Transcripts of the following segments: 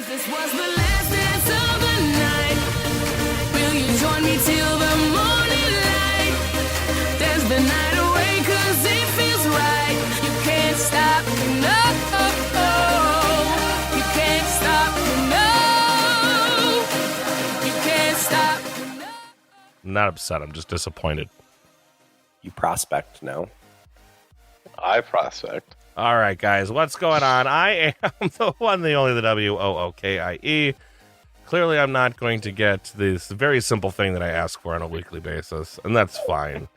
This was the last dance of the night. Will you join me till the morning light? Dance the night away 'cause it feels right. You can't stop, no. You can't stop, no. You can't stop, no. I'm not upset. I'm just disappointed. You prospect now. I prospect. All right, guys, what's going on? I am the one, the only, the WOOKIE. Clearly, I'm not going to get this very simple thing that I ask for on a weekly basis, and that's fine.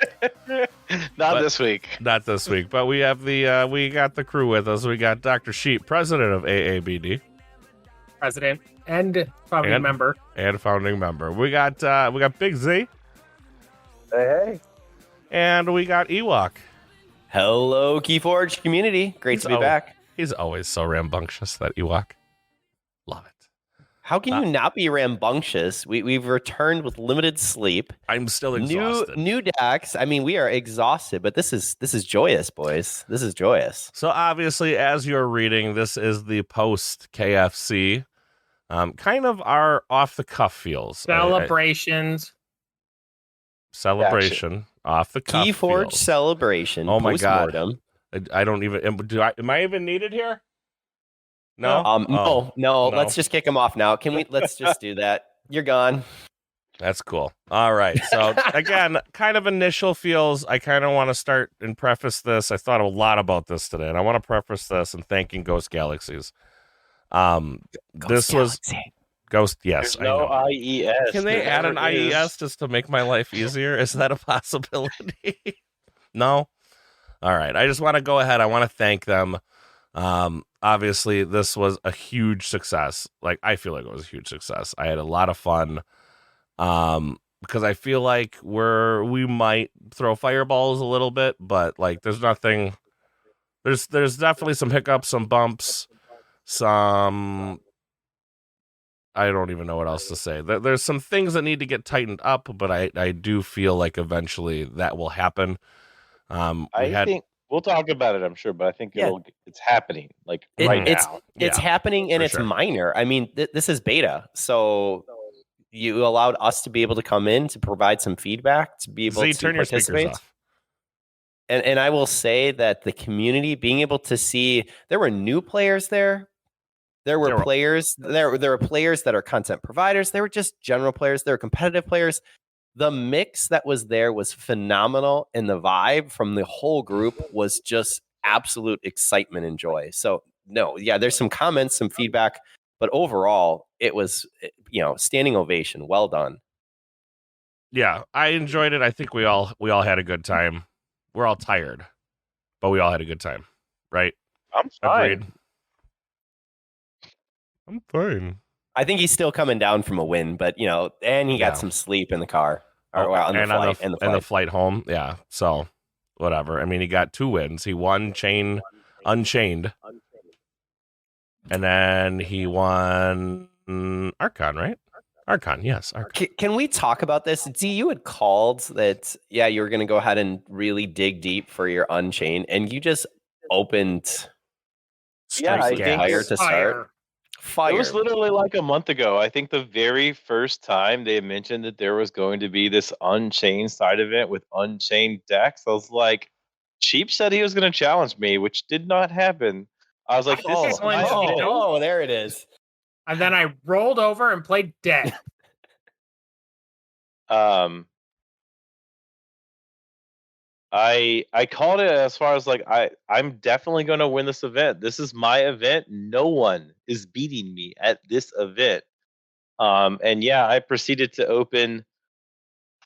Not this week. Not this week, but we have we got the crew with us. We got Dr. Sheep, president of AABD, President and founding member. and founding member. We got Big Z, Hey. and we got Ewok. Hello, Keyforge community. Great to be back. He's always so rambunctious, that Ewok. Love it. How can you not be rambunctious? We've returned with limited sleep. I'm still exhausted. New decks. I mean, we are exhausted, but this is joyous, boys. This is joyous. So obviously, as you're reading, this is the post KFC, kind of our off the cuff feels. Celebrations. Celebration off the cuff. Keyforge feels. Celebration. Oh my God. Postmortem. I don't even. Am I even needed here? No. No. Let's just kick him off now. Let's just do that. You're gone. That's cool. All right. So again, kind of initial feels. I kind of want to start and preface this. I thought a lot about this today, and I want to preface this in thanking Ghost Galaxies. This was Ghost. Yes, There's no I know. IES. Can they add an IES just to make my life easier? Is that a possibility? No. All right. I just want to go ahead. I want to thank them. Obviously, this was a huge success. Like, I feel like it was a huge success. I had a lot of fun. Because I feel like we might throw fireballs a little bit, but like there's nothing. There's definitely some hiccups, some bumps, some. I don't even know what else to say. There's some things that need to get tightened up, but I do feel like eventually that will happen. I think we'll talk about it, I'm sure, but I think it's happening right now. It's happening and it's minor. I mean, this is beta, so you allowed us to be able to come in to provide some feedback, to be able to turn your speakers participate. off. And I will say that the community being able to see there were new players there. There were players that are content providers. There were just general players. There were competitive players. The mix that was there was phenomenal, and the vibe from the whole group was just absolute excitement and joy. So, there's some comments, some feedback, but overall, it was, standing ovation. Well done. Yeah, I enjoyed it. I think we all had a good time. We're all tired, but we all had a good time, right? I'm fine. Agreed. I'm fine. I think he's still coming down from a win, but and he got some sleep in the car or on the flight home. Yeah, so whatever. I mean, he got 2 wins. He won Unchained, and then he won Archon, right? Archon, yes. Archon. Can we talk about this? D, you had called that. Yeah, you were going to go ahead and really dig deep for your Unchained, and you just opened. I think fire to start. Fire. It was literally like a month ago. I think the very first time they mentioned that there was going to be this Unchained side event with Unchained decks, I was like, Sheep said he was going to challenge me, which did not happen. I was like, this is my event. Oh, there it is. And then I rolled over and played dead. I called it as far as like I'm definitely going to win this event. This is my event. No one is beating me at this event. And yeah, I proceeded to open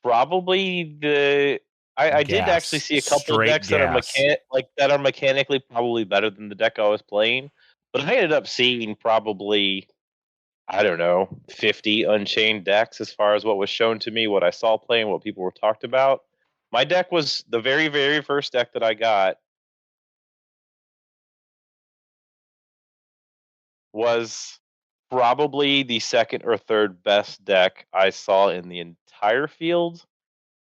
probably I did actually see a couple of decks that are mechanically probably better than the deck I was playing, but I ended up seeing probably 50 Unchained decks as far as what was shown to me, what I saw playing, what people were talked about. My deck was the very, very first deck that I got was probably the second or third best deck I saw in the entire field,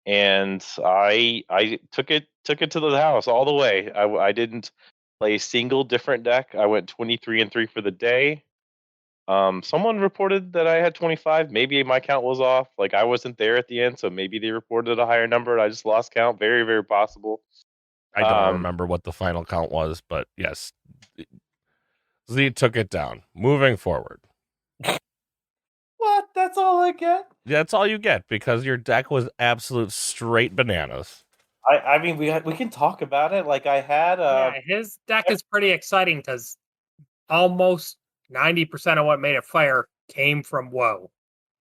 and I took it to the house all the way. I didn't play a single different deck. I went 23-3 for the day. Someone reported that I had 25. Maybe my count was off. Like I wasn't there at the end, so maybe they reported a higher number and I just lost count. Very, very possible. I don't remember what the final count was, but yes, Z took it down. Moving forward. What? That's all I get? That's all you get because your deck was absolute straight bananas. I mean, we can talk about it. Like I had Yeah, his deck is pretty exciting because almost 90% of what made it fire came from Woe.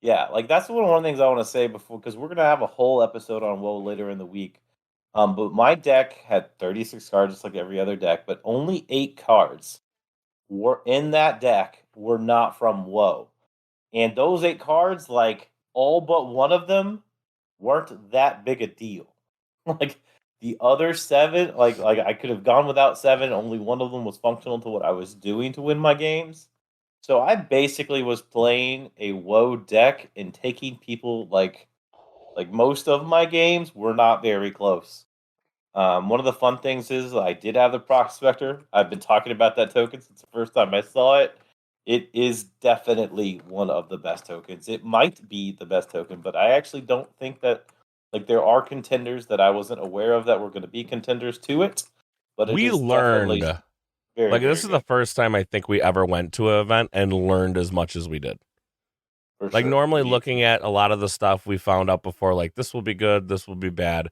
yeah, like that's one of the things I want to say before because we're gonna have a whole episode on WoW later in the week. But my deck had 36 cards, just like every other deck, but only 8 cards were in that deck were not from WoW, and those 8 cards, like all but one of them, weren't that big a deal. Like the other 7, like I could have gone without 7. Only one of them was functional to what I was doing to win my games. So I basically was playing a WoW deck and taking people like most of my games were not very close. One of the fun things is I did have the Prospector. I've been talking about that token since the first time I saw it. It is definitely one of the best tokens. It might be the best token, but I actually don't think that like there are contenders that I wasn't aware of that were going to be contenders to it. But it We is definitely learned, very, like, very this is the good, first time I think we ever went to an event and learned as much as we did. for Like, sure. normally We- looking at a lot of the stuff we found out before, like, this will be good, this will be bad.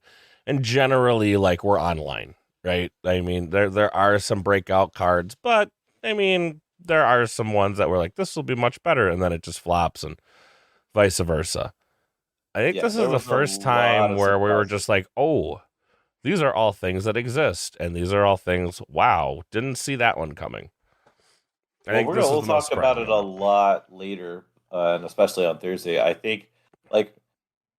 And generally, like, we're online, right? I mean, there are some breakout cards, but, I mean, there are some ones that were like, this will be much better, and then it just flops and vice versa. I think Yeah, this there is the was a first lot time of where we were surprises. just like, oh, these are all things that exist, and these are all things, wow, didn't see that one coming. I think this is We'll the most talk about surprising it a one. lot later, and especially on Thursday. I think like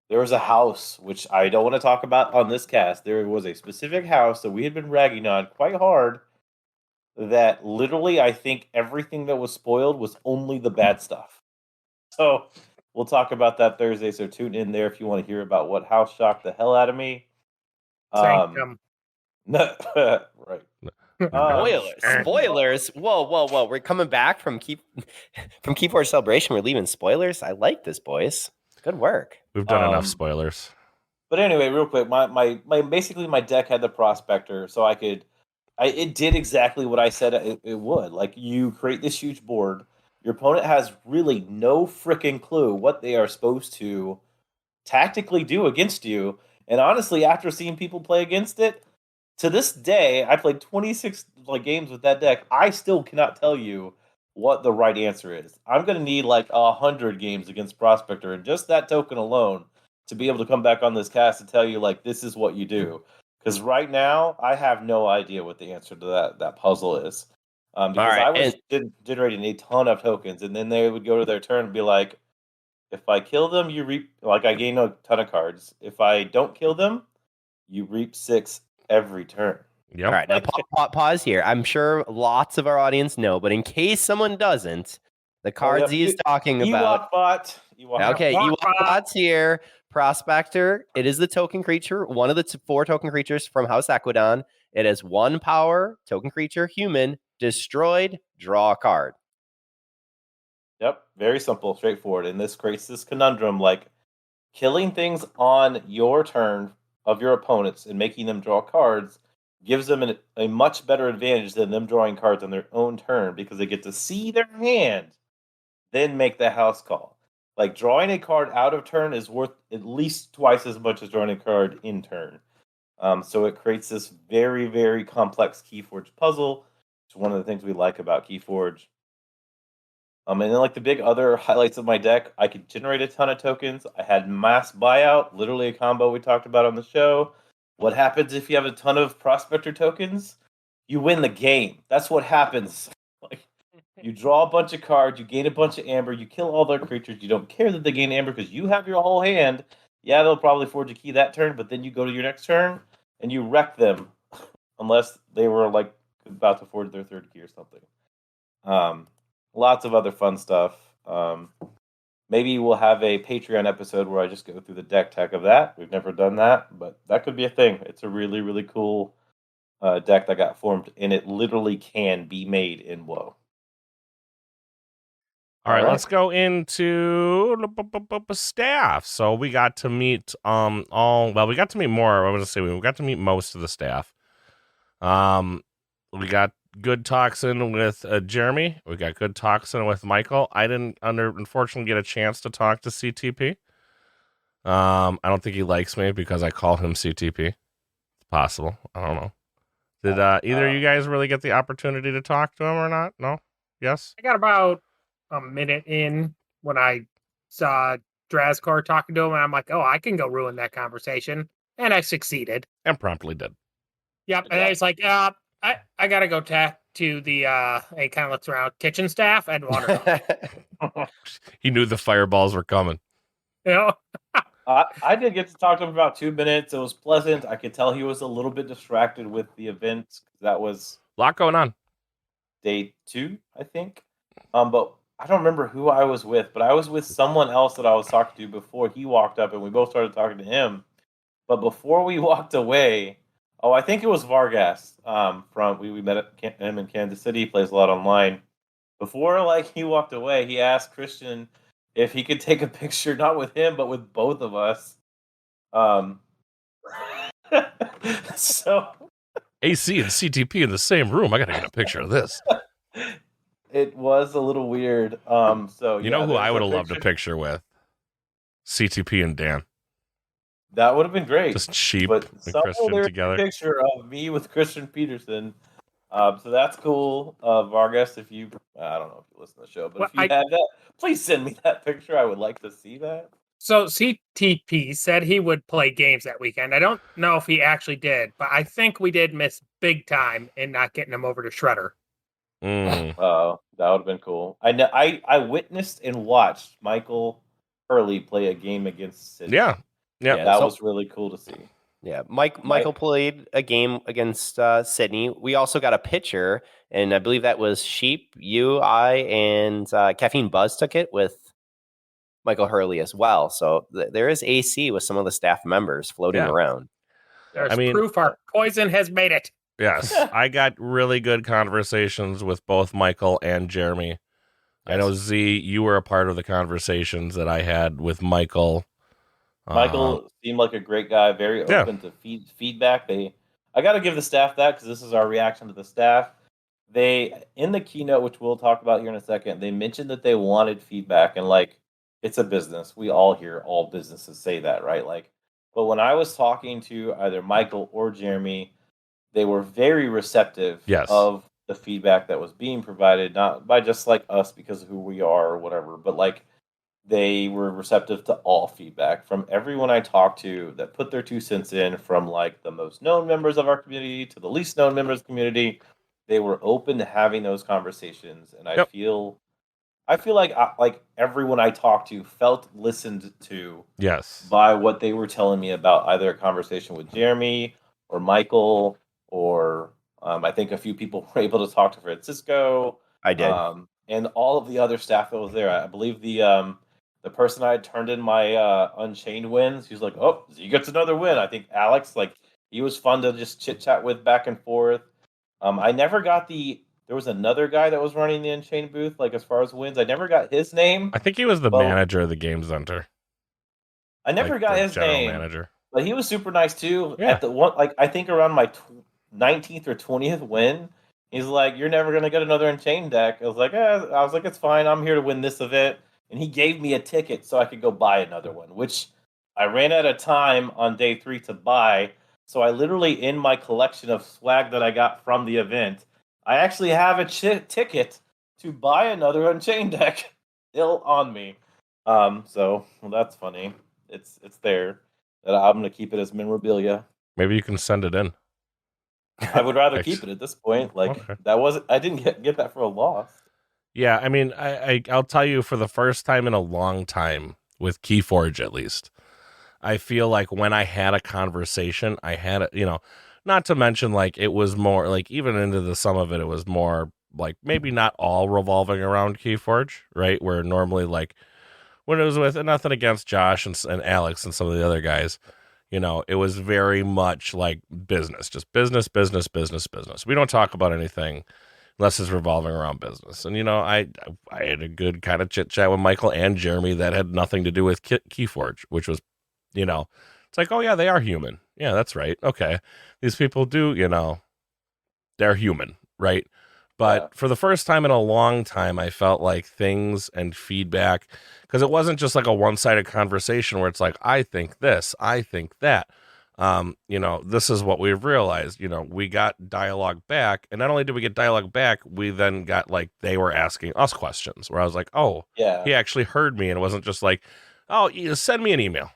there was a house which I don't want to talk about on this cast. There was a specific house that we had been ragging on quite hard. That literally, I think everything that was spoiled was only the bad stuff. So we'll talk about that Thursday. So tune in there if you want to hear about what house shocked the hell out of me. Sanctum. Right. Spoilers. Whoa. We're coming back from from Keyforge Celebration. We're leaving spoilers. I like this, boys. Good work. We've done enough Um, spoilers. But anyway, real quick, my basically my deck had the Prospector, so it did exactly what I said it would. Like you create this huge board, your opponent has really no freaking clue what they are supposed to tactically do against you. And honestly, after seeing people play against it, to this day, I played 26 like games with that deck. I still cannot tell you what the right answer is. I'm gonna need like 100 games against Prospector, and just that token alone to be able to come back on this cast and tell you like this is what you do. Because right now, I have no idea what the answer to that puzzle is. Because right, I was generating a ton of tokens, and then they would go to their turn and be like, if I kill them, you reap like I gain a ton of cards. If I don't kill them, you reap 6 every turn. Yep. All right, now pause here. I'm sure lots of our audience know, but in case someone doesn't, the cards he's talking about. Ewok bot. Okay, Ewok Ewok bot's here. Prospector. It is the token creature, one of the 4 token creatures from House Aquidon. It has 1 power, token creature, human, destroyed, draw a card. Yep, very simple, straightforward. And this creates this conundrum like killing things on your turn of your opponents and making them draw cards gives them a much better advantage than them drawing cards on their own turn because they get to see their hand, then make the house call. Like drawing a card out of turn is worth at least twice as much as drawing a card in turn. So it creates this very, very complex Keyforge puzzle. It's one of the things we like about Keyforge. And then like the big other highlights of my deck, I could generate a ton of tokens. I had mass buyout, literally a combo we talked about on the show. What happens if you have a ton of prospector tokens? You win the game. That's what happens. Like you draw a bunch of cards, you gain a bunch of amber, you kill all their creatures. You don't care that they gain amber because you have your whole hand. Yeah, they'll probably forge a key that turn, but then you go to your next turn and you wreck them, unless they were like about to forge their 3rd key or something. Lots of other fun stuff. Maybe we'll have a Patreon episode where I just go through the deck tech of that. We've never done that, but that could be a thing. It's a really, really cool deck that got formed, and it literally can be made in WoW. All right, All right. let's go into staff. So we got to meet we got to meet more. I was gonna say we got to meet most of the staff. We got good talks in with Jeremy. We got good talks in with Michael. I didn't unfortunately get a chance to talk to CTP. I don't think he likes me because I call him CTP. It's possible. I don't know. Did either of you guys really get the opportunity to talk to him or not? No? Yes? I got about a minute in when I saw Drazkar talking to him, and I'm like, oh, I can go ruin that conversation. And I succeeded. And promptly did. Yep. And it's like, I got to go talk to the, he kind of looks around, kitchen staff and water. He knew the fireballs were coming. You know? I did get to talk to him for about 2 minutes. It was pleasant. I could tell he was a little bit distracted with the event. That was A lot going on. day 2, I think. But I don't remember who I was with, but I was with someone else that I was talking to before he walked up, and we both started talking to him. But before we walked away, I think it was Vargas. We met him in Kansas City. He plays a lot online. Before he walked away, he asked Christian if he could take a picture, not with him, but with both of us. So AC and CTP in the same room. I got to get a picture of this. it was a little weird. So You know who I would have loved a picture with? CTP and Dan. That would have been great. Just Sheep But and somewhere Christian there's together. a picture of me with Christian Peterson. So that's cool. Vargas, if you, I don't know if you listen to the show, but if you have that, please send me that picture. I would like to see that. So CTP said he would play games that weekend. I don't know if he actually did, but I think we did miss big time in not getting him over to Shredder. Mm. That would have been cool. I witnessed and watched Michael Hurley play a game against Sydney. Yeah. That was really cool to see. Yeah, Michael played a game against Sydney. We also got a pitcher, and I believe that was Sheep, you, I, and Caffeine Buzz took it with Michael Hurley as well. So there is AC with some of the staff members floating around. There's proof our poison has made it. Yes, I got really good conversations with both Michael and Jeremy. I know, Z, you were a part of the conversations that I had with Michael. Michael seemed like a great guy, very open to feedback. I got to give the staff that because this is our reaction to the staff. They, in the keynote, which we'll talk about here in a second, they mentioned that they wanted feedback, and it's a business. We all hear all businesses say that, right? But when I was talking to either Michael or Jeremy, they were very receptive of the feedback that was being provided, not by just us because of who we are or whatever, but they were receptive to all feedback from everyone I talked to that put their 2 cents in, from the most known members of our community to the least known members of the community. They were open to having those conversations, and I feel like everyone I talked to felt listened to. Yes. By what they were telling me about either a conversation with Jeremy or Michael, or I think a few people were able to talk to Francisco. I did. And all of the other staff that was there. I believe the person I had turned in my Unchained wins, he was like, "Oh, he gets another win." I think Alex, he was fun to just chit chat with back and forth. I never got there was another guy that was running the Unchained booth, as far as wins. I never got his name. I think he was the manager of the Game Center. I never got his name. Manager. But he was super nice too. Yeah. At the one, I think around my 19th or 20th win, he's like, "You're never gonna get another Unchained deck." I was like, "It's fine. I'm here to win this event." And he gave me a ticket so I could go buy another one, which I ran out of time on day 3 to buy. So I literally, in my collection of swag that I got from the event, I actually have a ticket to buy another Unchained deck still on me. So that's funny. It's there. That I'm gonna keep it as memorabilia. Maybe you can send it in. I would rather keep it at this point. That wasn't. I didn't get that for a loss. Yeah, I mean, I'll tell you, for the first time in a long time, with Keyforge at least, I feel like when I had a conversation, I had not to mention it was more even into some of it was more maybe not all revolving around Keyforge, right? Where normally when it was with, and nothing against Josh and Alex and some of the other guys, it was very much business, just business. We don't talk about anything unless it's revolving around business. And I had a good kind of chit chat with Michael and Jeremy that had nothing to do with Keyforge, which was, it's like, oh yeah, they are human. Yeah, that's right. Okay, these people do, they're human, right? But for the first time in a long time, I felt like things and feedback, because it wasn't just like a one-sided conversation where it's like, I think this, I think that. This is what we've realized. We got dialogue back, and not only did we get dialogue back, we then got like they were asking us questions where I was like, oh, Yeah. he actually heard me, and it wasn't just like, oh, you send me an email.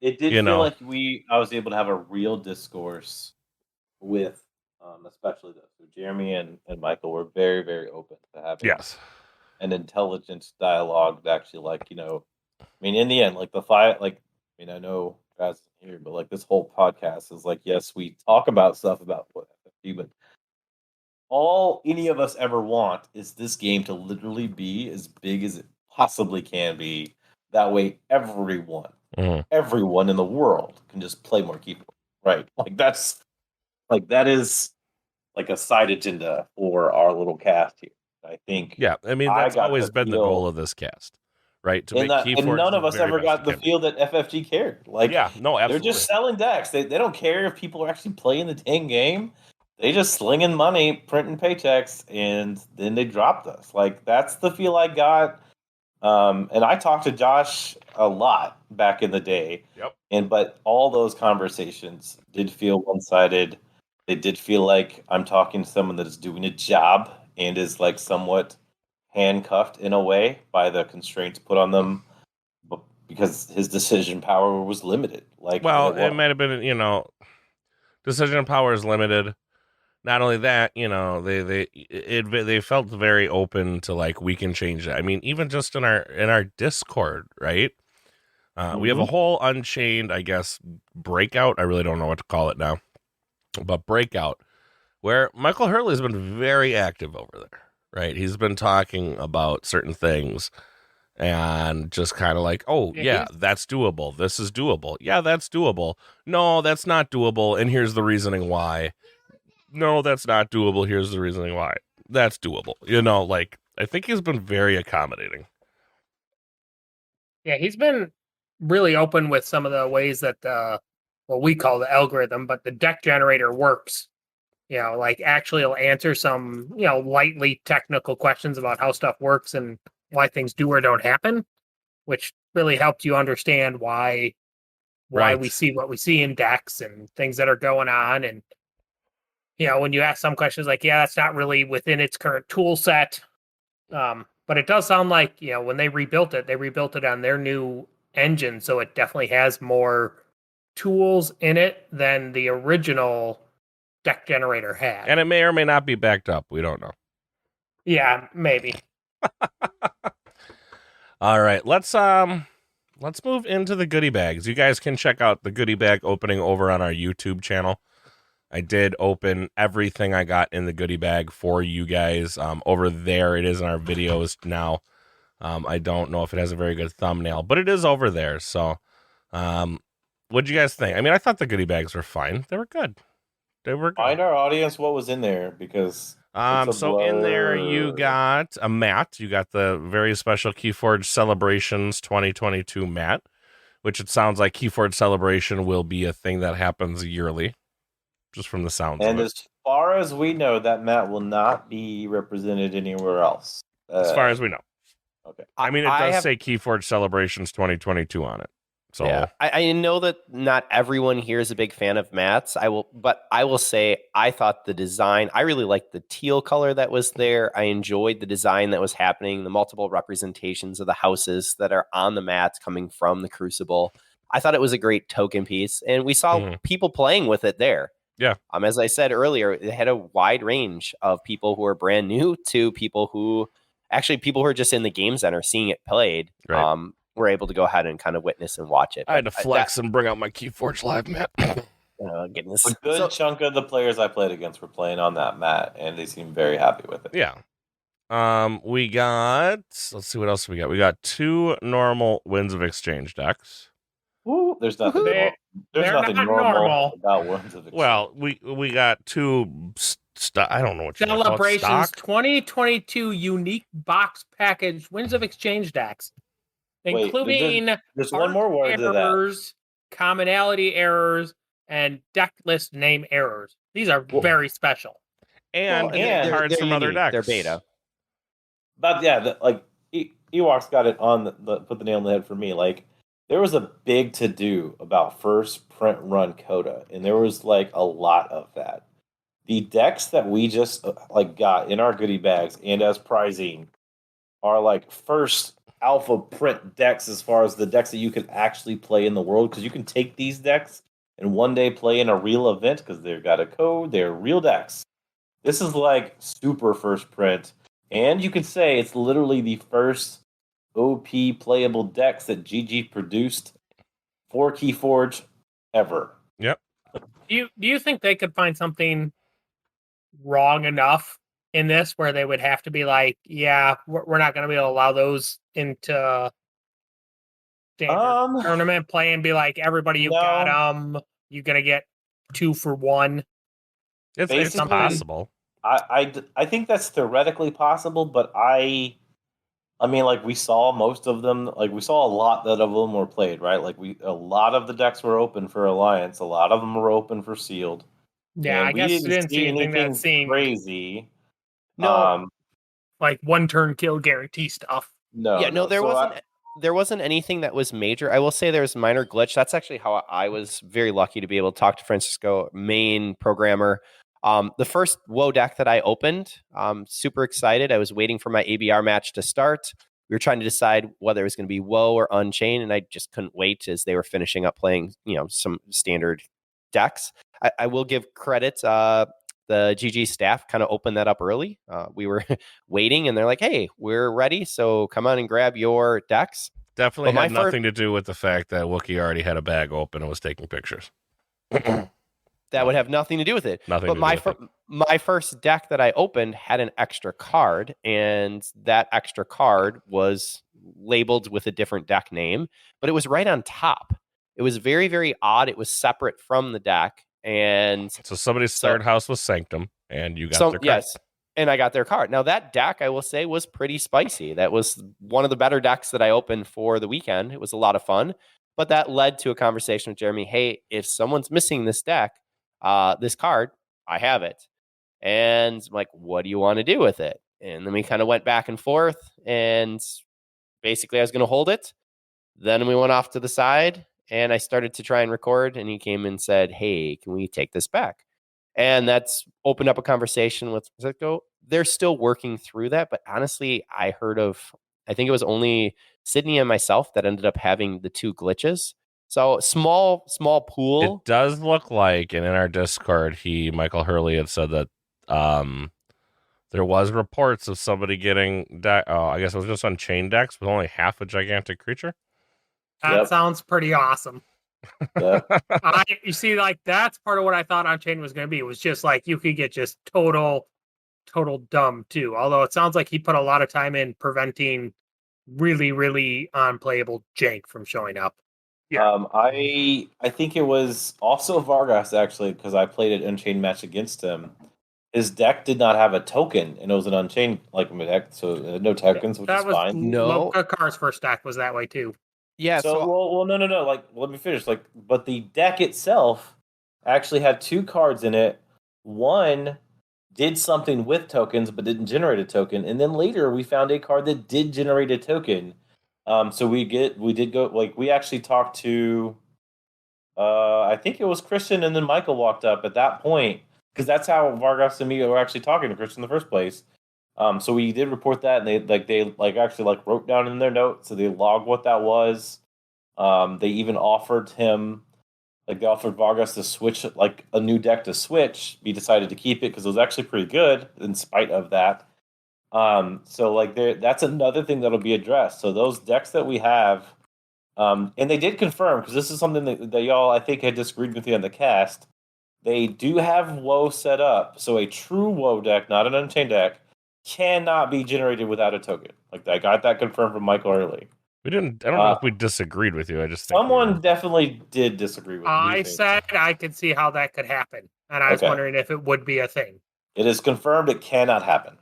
It did feel like I was able to have a real discourse with, especially those. So Jeremy and Michael were very, very open to having an intelligent dialogue that actually, in the end, like the five, I know guys here, but like this whole podcast is like, yes, we talk about stuff about what FFG, but all any of us ever want is this game to literally be as big as it possibly can be. That way, everyone in the world can just play more keyboard, right? That is like a side agenda for our little cast here. I think. Yeah, that's always been the goal of this cast, right? To make Keyforge, and none of us ever got the feel that FFG cared. Absolutely. They're just selling decks. They don't care if people are actually playing the dang game. They just slinging money, printing paychecks, and then they dropped us. That's the feel I got. And I talked to Josh a lot back in the day. Yep. But all those conversations did feel one-sided. They did feel like I'm talking to someone that is doing a job and is somewhat handcuffed in a way by the constraints put on them because his decision power was limited. It might have been, decision power is limited. Not only that, they felt very open to we can change that. Even just in our Discord, right? We have a whole Unchained, I guess, breakout. I really don't know what to call it now, but breakout where Michael Hurley's been very active over there, right? He's been talking about certain things and just kind of like, oh yeah, that's doable. This is doable. Yeah, that's doable. No, that's not doable. And here's the reasoning why. No, that's not doable. Here's the reasoning why. That's doable. I think he's been very accommodating. Yeah, he's been really open with some of the ways that what we call the algorithm, but the deck generator works. Actually it'll answer some, lightly technical questions about how stuff works and why things do or don't happen, which really helped you understand why we see what we see in decks and things that are going on. And when you ask some questions that's not really within its current tool set. But it does sound like, when they rebuilt it on their new engine. So it definitely has more tools in it than the original deck generator had. And it may or may not be backed up. We don't know. Yeah, maybe. All right. Let's move into the goodie bags. You guys can check out the goodie bag opening over on our YouTube channel. I did open everything I got in the goodie bag for you guys. Over there, it is in our videos now. I don't know if it has a very good thumbnail, but it is over there. So, what'd you guys think? I thought the goodie bags were fine. They were good. Find our audience what was in there because so in there you got a mat. You got the very special Keyforge Celebrations 2022 mat, which it sounds like Keyforge Celebration will be a thing that happens yearly. Just from the sounds and of it. As far as we know, that mat will not be represented anywhere else. As far as we know. Okay. It does say Keyforge Celebrations 2022 on it. So yeah, I know that not everyone here is a big fan of mats. I will say I thought the design, I really liked the teal color that was there. I enjoyed the design that was happening, the multiple representations of the houses that are on the mats coming from the Crucible. I thought it was a great token piece, and we saw people playing with it there. Yeah. As I said earlier, it had a wide range of people who are brand new to people who are just in the game center seeing it played. Right. Were able to go ahead and kind of witness and watch it. I had to flex and bring out my Keyforge Live mat. Goodness. A good chunk of the players I played against were playing on that mat, and they seemed very happy with it. Yeah. We got, let's see what else we got. We got 2 normal Winds of Exchange decks. Woo, there's nothing. There's nothing normal about Winds of Exchange. Well, we got 2 I don't know what you want to call it. Celebrations Stock? 2022 unique box package Winds of Exchange decks, Wait, including there's one more word to that. errors, commonality errors, and deck list name errors. These are Well- very special. And Well, getting they're- cards they're from other unique. decks. They're beta. But yeah, Ewok's got it on put the nail on the head for me. Like, there was a big to do about first print run Coda, and there was like a lot of that. The decks that we just like got in our goodie bags and as prizing are like first alpha print decks as far as the decks that you can actually play in the world, because you can take these decks and one day play in a real event because they've got a code. They're real decks. This is like super first print. And you could say it's literally the first OP playable decks that GG produced for Keyforge ever. Yep. Do you think they could find something wrong enough in this where they would have to be like, yeah, we're not going to be able to allow those into standard tournament play and be like, everybody you got you're going to get 2 for 1. It's Basically, possible. I think that's theoretically possible, but I mean, like, we saw most of them. Like, we saw a lot that of them were played, right? Like, a lot of the decks were open for Alliance. A lot of them were open for Sealed. Yeah, And I guess we didn't see anything that seemed crazy. No, like 1-turn kill guarantee stuff. No, there wasn't anything that was major. I will say there was a minor glitch. That's actually how I was very lucky to be able to talk to Francisco, main programmer. The first WoW deck that I opened, super excited. I was waiting for my ABR match to start. We were trying to decide whether it was going to be WoW or Unchained, and I just couldn't wait as they were finishing up playing, some standard decks. I will give credit. The GG staff kind of opened that up early. We were waiting, and they're like, "Hey, we're ready. So come on and grab your decks." Definitely had nothing to do with the fact that Wookiee already had a bag open and was taking pictures. That would have nothing to do with it. Nothing. But my first deck that I opened had an extra card, and that extra card was labeled with a different deck name, but it was right on top. It was very, very odd. It was separate from the deck, and so somebody's third house was Sanctum, and you got their card. Yes, and I got their card. Now that deck, I will say, was pretty spicy. That was one of the better decks that I opened for the weekend. It was a lot of fun, but that led to a conversation with Jeremy. Hey, if someone's missing this deck, this card, I have it. And I'm like, what do you want to do with it? And then we kind of went back and forth, and basically I was going to hold it. Then we went off to the side, and I started to try and record, and he came and said, hey, can we take this back? And that's opened up a conversation with Cisco. They're still working through that, but honestly, I think it was only Sydney and myself that ended up having the 2 glitches. So small pool. It does look like, and in our Discord, Michael Hurley had said that there was reports of somebody getting I guess it was just Unchained decks with only half a gigantic creature. That sounds pretty awesome. Yeah. You see, like, that's part of what I thought Unchained was going to be. It was just like you could get just total dumb too. Although it sounds like he put a lot of time in preventing really, really unplayable jank from showing up. Yeah. I think it was also Vargas, actually, because I played an Unchained match against him. His deck did not have a token, and it was an Unchained deck, so no tokens, which is fine. No, Car's first deck was that way too. Yeah. So no. Like, let me finish. Like, but the deck itself actually had 2 cards in it. One did something with tokens, but didn't generate a token, and then later we found a card that did generate a token. So we did go, like, we actually talked to, I think it was Christian, and then Michael walked up at that point, because that's how Vargas and me were actually talking to Christian in the first place. So we did report that, and they actually wrote down in their notes, so they logged what that was. They even offered him, they offered Vargas to switch, a new deck to switch. He decided to keep it because it was actually pretty good in spite of that. So that's another thing that'll be addressed. So those decks that we have, and they did confirm, because this is something that y'all, I think, had disagreed with you on the cast. They do have WoW set up, so a true WoW deck, not an Unchained deck, cannot be generated without a token. I got that confirmed from Michael early. I don't know if we disagreed with you. I just think someone definitely did disagree with me. I said I could see how that could happen, and I was wondering if it would be a thing. It is confirmed it cannot happen.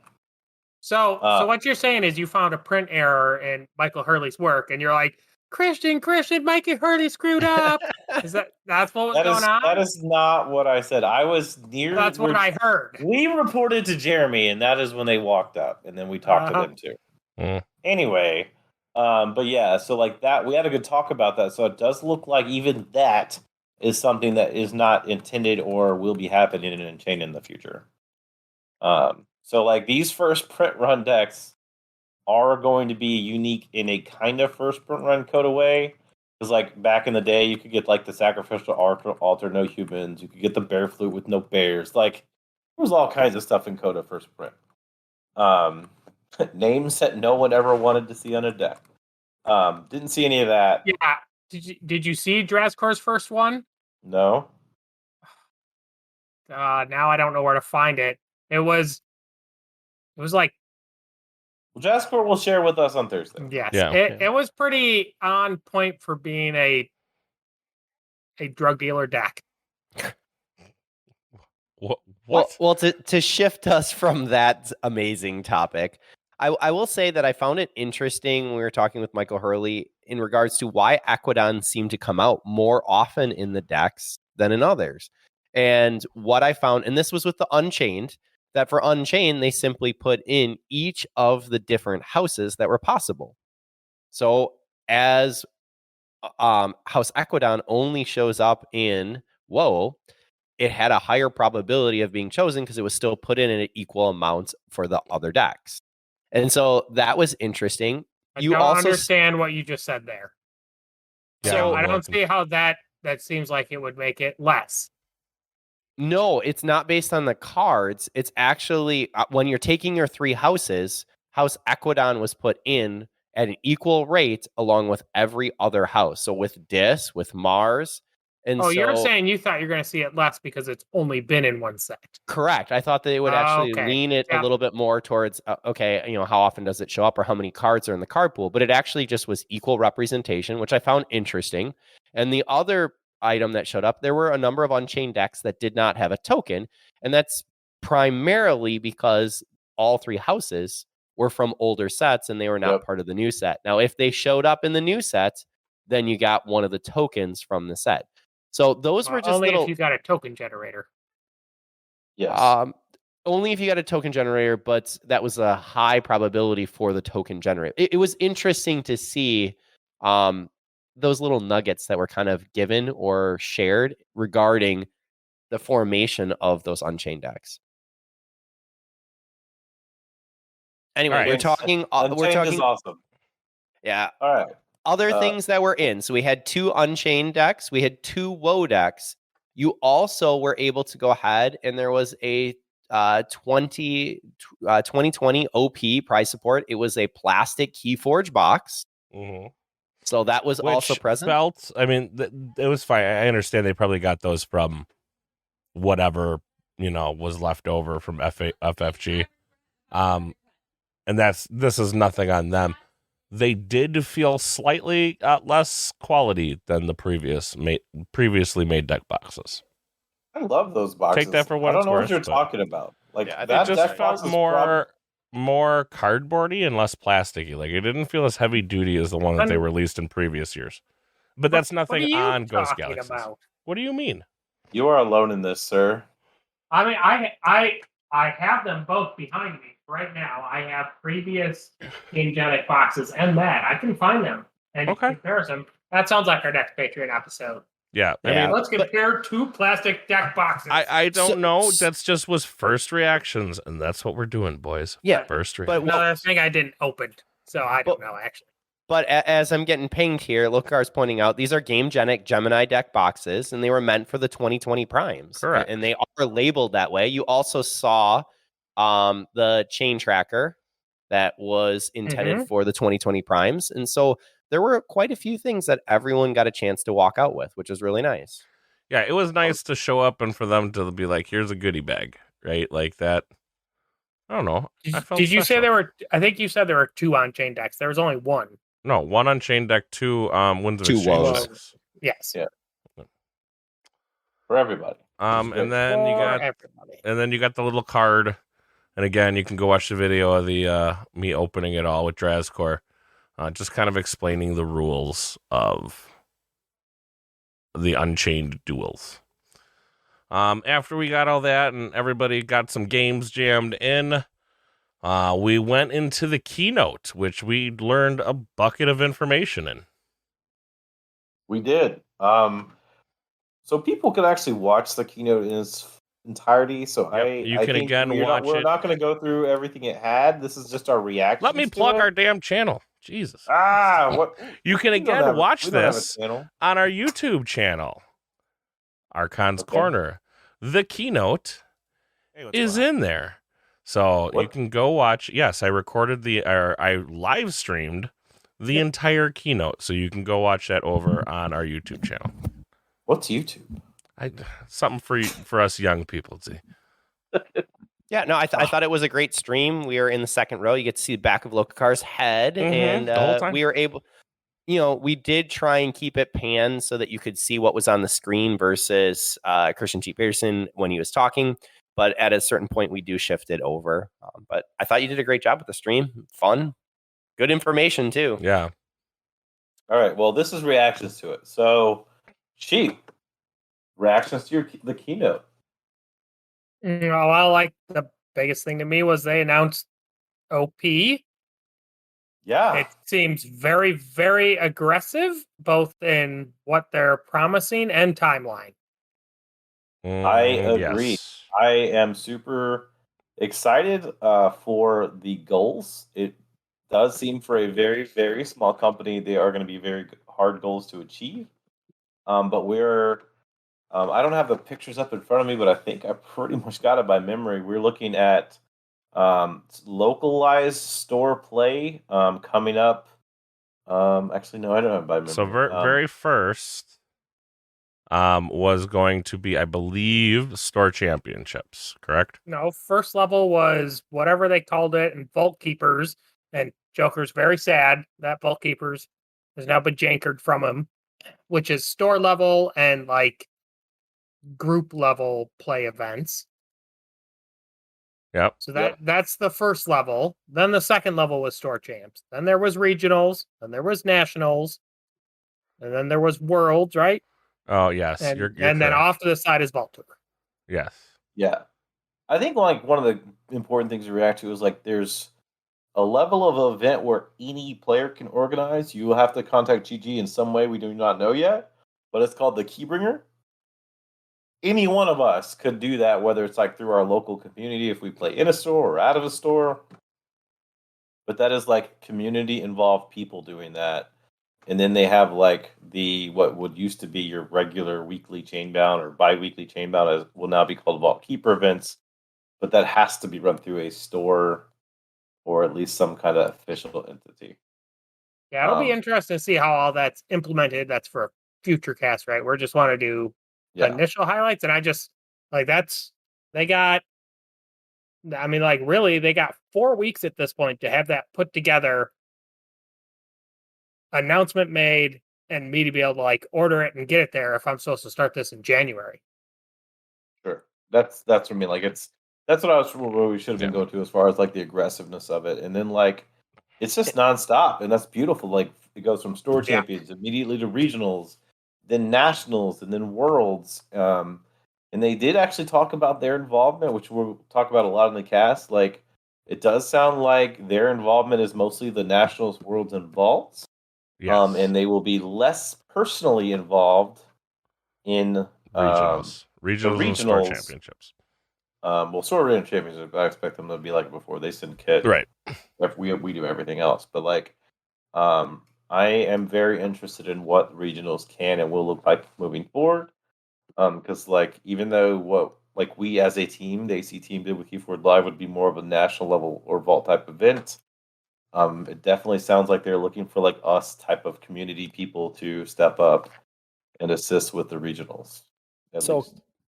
So what you're saying is you found a print error in Michael Hurley's work, and you're like, Christian, Michael Hurley screwed up. That's what was going on? That is not what I said. I was near. That's what I heard. We reported to Jeremy, and that is when they walked up, and then we talked to them too. Anyway, but yeah, so like that, we had a good talk about that. So it does look like even that is something that is not intended or will be happening in Unchained in the future. So like these first print run decks are going to be unique in a kind of first print run Coda way. Because like back in the day, you could get like the sacrificial altar, no humans. You could get the bear flute with no bears. Like there was all kinds of stuff in Coda first print. Names that no one ever wanted to see on a deck. Didn't see any of that. Yeah. Did you see Drascor's first one? No. Now I don't know where to find it. It was like, well, Jaskor will share with us on Thursday. yes, Yeah. It was pretty on point for being a drug dealer deck. What? Well, to shift us from that amazing topic, I will say that I found it interesting when we were talking with Michael Hurley in regards to why Aquadon seemed to come out more often in the decks than in others. And what I found, and this was with the Unchained, that for Unchained, they simply put in each of the different houses that were possible. So as House Aquadon only shows up in WoW, it had a higher probability of being chosen because it was still put in an equal amount for the other decks. And so that was interesting. I don't understand what you just said there. Yeah, So I don't see how that seems like it would make it less. No, it's not based on the cards. It's actually when you're taking your three houses, House Aquadon was put in at an equal rate along with every other house. So with Dis, with Mars. And you're saying you thought you're going to see it less because it's only been in one set. Correct. I thought that it would actually lean it a little bit more towards, how often does it show up or how many cards are in the card pool? But it actually just was equal representation, which I found interesting. And the other item that showed up, there were a number of Unchained decks that did not have a token. And that's primarily because all three houses were from older sets and they were not part of the new set. Now, if they showed up in the new set, then you got one of the tokens from the set. So those were just only if you got a token generator. Yes. Only if you got a token generator, but that was a high probability for the token generator. It was interesting to see those little nuggets that were kind of given or shared regarding the formation of those Unchained decks. Anyway, we're talking. Unchained is awesome. Yeah. All right. Other things that were in. So we had 2 Unchained decks. We had 2 WoW decks. You also were able to go ahead and there was a 2020 OP prize support. It was a plastic Keyforge box. Mm-hmm. So that was also present. It was fine. I understand they probably got those from whatever, was left over from FFG. And this is nothing on them. They did feel slightly less quality than the previously made deck boxes. I love those boxes. Take that for what I it's don't know worth, what you're but- talking about. Like Yeah, that it just deck felt box is more cardboardy and less plasticky. Like it didn't feel as heavy duty as the one that they released in previous years. But that's nothing on Ghost Galaxies. What do you mean? You are alone in this, sir. I mean, I have them both behind me right now. I have previous Gamegenic boxes and that. I can find them and comparison. That sounds like our next Patreon episode. Yeah, I mean, let's compare 2 plastic deck boxes. I don't know. That's just was first reactions, and that's what we're doing, boys. Yeah, first but reactions. Another thing I didn't open, so I don't know actually. But as I'm getting pinged here, Lokar's pointing out, these are Gamegenic Gemini deck boxes, and they were meant for the 2020 primes. Correct. And they are labeled that way. You also saw the chain tracker that was intended for the 2020 primes. And so there were quite a few things that everyone got a chance to walk out with, which was really nice. Yeah, it was nice to show up and for them to be like, here's a goodie bag, right? Like that. I don't know. Did you say there were, I think you said there were 2 on-chain decks. There was only 1. No, 1 on chain deck, 2 Winds of 2 Exchange woes. decks. Yes. Yeah. For everybody. And then you For got everybody. the little card. And again, you can go watch the video of the me opening it all with Drazcor, just kind of explaining the rules of the Unchained duels. After we got all that and everybody got some games jammed in, we went into the keynote, which we learned a bucket of information in. We did. So people could actually watch the keynote in its entirety. So Yep, you I can think again we're watch we're it. not going to go through everything it had. This is just our reaction. Let me plug our damn channel. Jesus. what You can we don't again have- watch we don't have a this channel. on our YouTube channel, Archon's Okay. Corner. The keynote Hey, what's is going on? in there. So you What? can go watch. Yes, I recorded I live streamed the entire keynote. So you can go watch that over on our YouTube channel. What's YouTube? Something for us young people to see. Yeah, no, I thought it was a great stream. We were in the second row. You get to see the back of Lokakar's head, and the whole time. we were able. We did try and keep it panned so that you could see what was on the screen versus Christian T. Peterson when he was talking. But at a certain point, we do shift it over. But I thought you did a great job with the stream. Fun, good information too. Yeah. All right. Well, this is reactions to it. So, Sheep, reactions to the keynote. Well, like the biggest thing to me was they announced OP. Yeah. It seems very, very aggressive, both in what they're promising and timeline. I agree. Yes. I am super excited for the goals. It does seem for a very, very small company, they are going to be very hard goals to achieve. But we're, I don't have the pictures up in front of me, but I think I pretty much got it by memory. We're looking at localized store play coming up. Actually, no, I don't have it by memory. So very first was going to be, I believe, store championships, correct? No, first level was whatever they called it, and Vault Keepers. And Joker's very sad that Vault Keepers has now been jankered from him, which is store level and like group level play events. Yep. So that's the first level. Then the second level was store champs. Then there was regionals. Then there was nationals. And then there was worlds, right? Oh yes, And, you're and then correct. off to the side is Vault Tour. Yes. Yeah. I think like one of the important things to react to is like there's a level of event where any player can organize. You will have to contact GG in some way we do not know yet, but it's called the Keybringer. Any one of us could do that, whether it's like through our local community, if we play in a store or out of a store. But that is like community involved people doing that. And then they have like what would used to be your regular weekly chainbound or bi-weekly chainbound, as will now be called Vault Keeper events. But that has to be run through a store or at least some kind of official entity. Yeah, it'll be interesting to see how all that's implemented. That's for a future cast, right? We just want to do initial highlights, and I just like they got. I mean, like really, they got 4 weeks at this point to have that put together, announcement made, and me to be able to like order it and get it there if I'm supposed to start this in January. Sure, that's for me. Like that's what we should have been going to as far as like the aggressiveness of it, and then like it's just nonstop, and that's beautiful. Like it goes from store champions immediately to regionals, then nationals, and then worlds. And they did actually talk about their involvement, which we'll talk about a lot in the cast. Like it does sound like their involvement is mostly the nationals, worlds, and vaults. Yes. And they will be less personally involved in regionals and store championships. Well, store championships, I expect them to be like before they send kit. Right. If we do everything else, but like, I am very interested in what regionals can and will look like moving forward. Because like even though what like we as a team, the AC team did with Keyforge Live would be more of a national level or vault type event. It definitely sounds like they're looking for like us type of community people to step up and assist with the regionals. So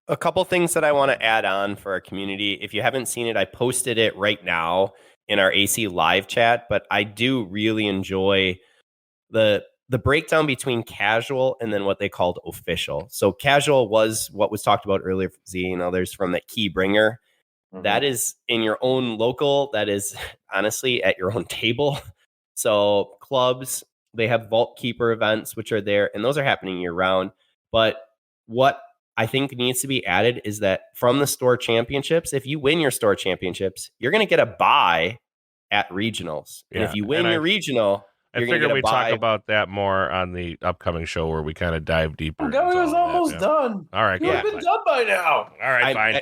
a couple things that I want to add on for our community. If you haven't seen it, I posted it right now in our AC live chat, but I do really enjoy the the breakdown between casual and then what they called official. So casual was what was talked about earlier, Z and others from that key bringer. That is in your own local. That is honestly at your own table. So clubs, they have Vault Keeper events, which are there, and those are happening year round. But what I think needs to be added is that from the store championships, if you win your store championships, you're going to get a buy at regionals. And Yeah, if you win and your regional, I you're going to figure get a we talk buy. about that more on the upcoming show where we kind of dive deeper. Guy into was all of that, almost yeah. done. All right, You go would have ahead. been done by now. All right, fine.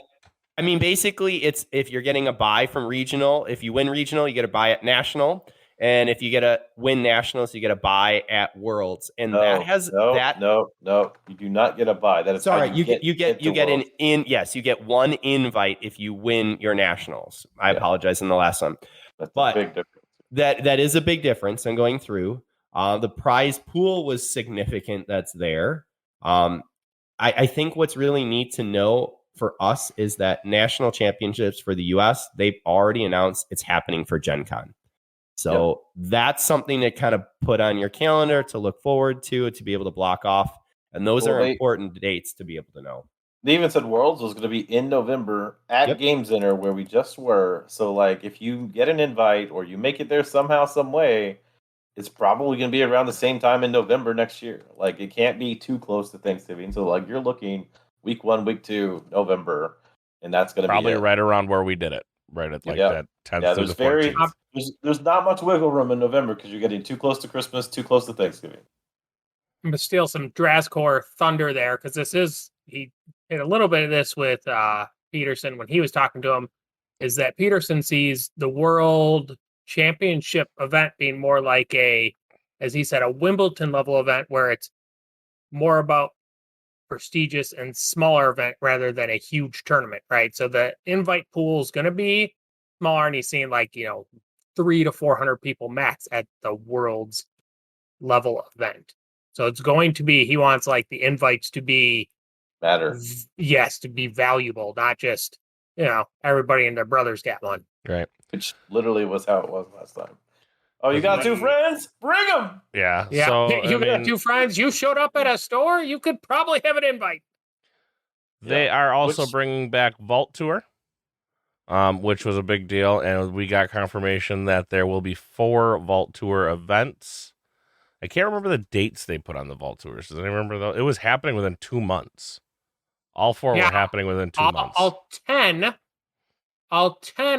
I mean, basically, it's if you're getting a buy from regional, if you win regional, you get a buy at national. And if you get a win nationals, you get a buy at worlds. And that has that. No. You do not get a buy. That is Sorry, how you get Worlds. yes, you get one invite if you win your nationals. I apologize in the last one. That's But a big difference. that is a big difference in going through. The prize pool was significant. That's there. I think what's really neat to know for us is that national championships for the US, they've already announced it's happening for Gen Con. So that's something to kind of put on your calendar to look forward to be able to block off. And those are important dates to be able to know. They even said Worlds was going to be in November at Game Center where we just were. So, like, if you get an invite or you make it there somehow, some way, it's probably going to be around the same time in November next year. Like, it can't be too close to Thanksgiving. So, like, you're looking week 1, week 2, November, and that's going to be probably right around where we did it, right at like that 10th to the 14th. There's not much wiggle room in November because you're getting too close to Christmas, too close to Thanksgiving. I'm gonna steal some Drazcor thunder there because he hit a little bit of this with Peterson when he was talking to him. Is that Peterson sees the World Championship event being more like as he said, a Wimbledon level event where it's more about prestigious and smaller event rather than a huge tournament, right? So the invite pool is going to be smaller, and he's seeing 300 to 400 people max at the World's level event. So it's going to be, he wants the invites to be matter. Yes, to be valuable, not just, everybody and their brothers got one. Right. Which literally was how it was last time. Oh, you got 2 friends? Bring them. Yeah. Yeah. So, you got 2 friends. You showed up at a store. You could probably have an invite. They are also bringing back Vault Tour, which was a big deal. And we got confirmation that there will be 4 Vault Tour events. I can't remember the dates they put on the Vault Tours. Does anyone remember those? It was happening within 2 months. All 4 were happening within 2 months. All 10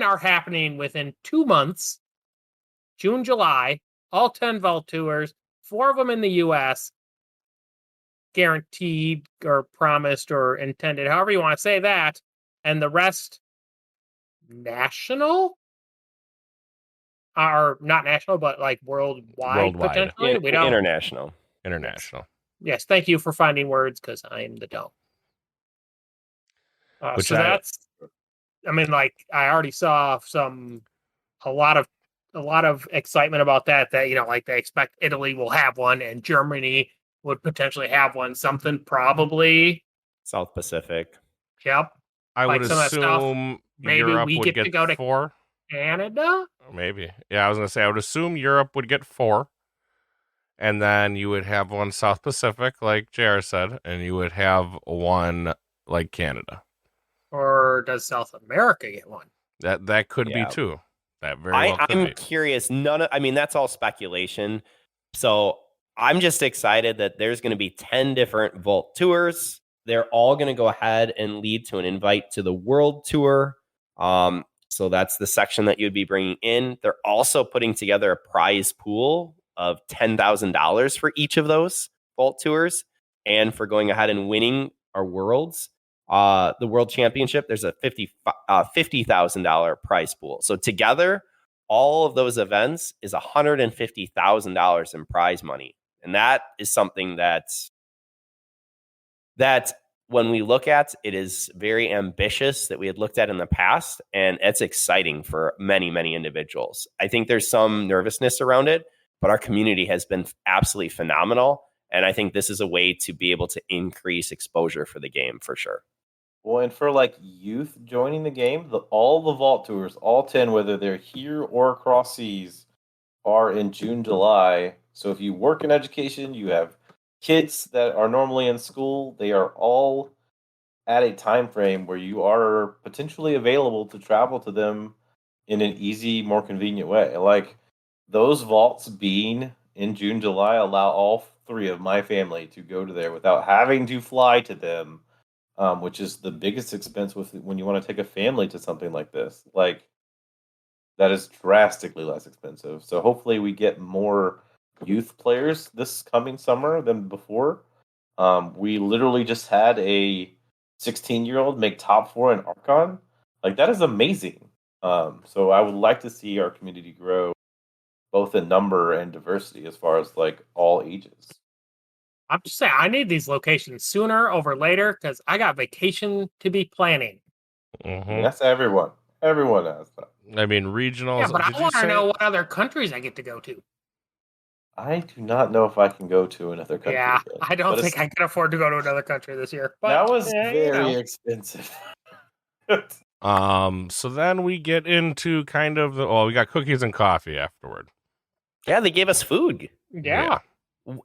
are happening within 2 months. June, July, all 10 Vault Tours, 4 of them in the US, guaranteed or promised or intended, however you want to say that, and the rest national? Are not national, but worldwide. Potentially. We don't. International. Yes, thank you for finding words because I am the dumb. So that's, I already saw a lot of excitement about that. That they expect Italy will have one and Germany would potentially have one. Something probably South Pacific. Yep. I would assume maybe Europe we would get to go to 4. Canada? Maybe. Yeah, I was going to say, I would assume Europe would get 4. And then you would have one South Pacific, like JR said, and you would have one like Canada. Or does South America get one? That could be too. That very well could I'm be. curious. That's all speculation. So I'm just excited that there's going to be 10 different Vault Tours. They're all going to go ahead and lead to an invite to the World Tour. So that's the section that you'd be bringing in. They're also putting together a prize pool of $10,000 for each of those Vault Tours. And for going ahead and winning our Worlds, the World Championship, there's a $50,000 prize pool. So together, all of those events is $150,000 in prize money. And that is something that when we look at, it is very ambitious that we had looked at in the past, and it's exciting for many, many individuals. I think there's some nervousness around it, but our community has been absolutely phenomenal, and I think this is a way to be able to increase exposure for the game for sure. Well, and for youth joining the game, all the Vault Tours, all 10, whether they're here or across seas, are in June, July. So if you work in education, you have kids that are normally in school, they are all at a time frame where you are potentially available to travel to them in an easy, more convenient way. Like those vaults being in June, July allow all three of my family to go to there without having to fly to them, which is the biggest expense with when you want to take a family to something like this. Like that is drastically less expensive. So hopefully we get more youth players this coming summer than before. We literally just had a 16-year-old make top 4 in Archon. Like that is amazing. So I would like to see our community grow both in number and diversity as far as like all ages. I'm just saying, I need these locations sooner over later because I got vacation to be planning. Mhm. I mean, that's everyone. Everyone has that. I mean, regionals. Yeah, but did I you want to say- know what other countries I get to go to. I do not know if I can go to another country. Yeah, again, I don't but think I can afford to go to another country this year. But that was you very know. expensive. So then we get into kind of we got cookies and coffee afterward. Yeah, they gave us food, Yeah.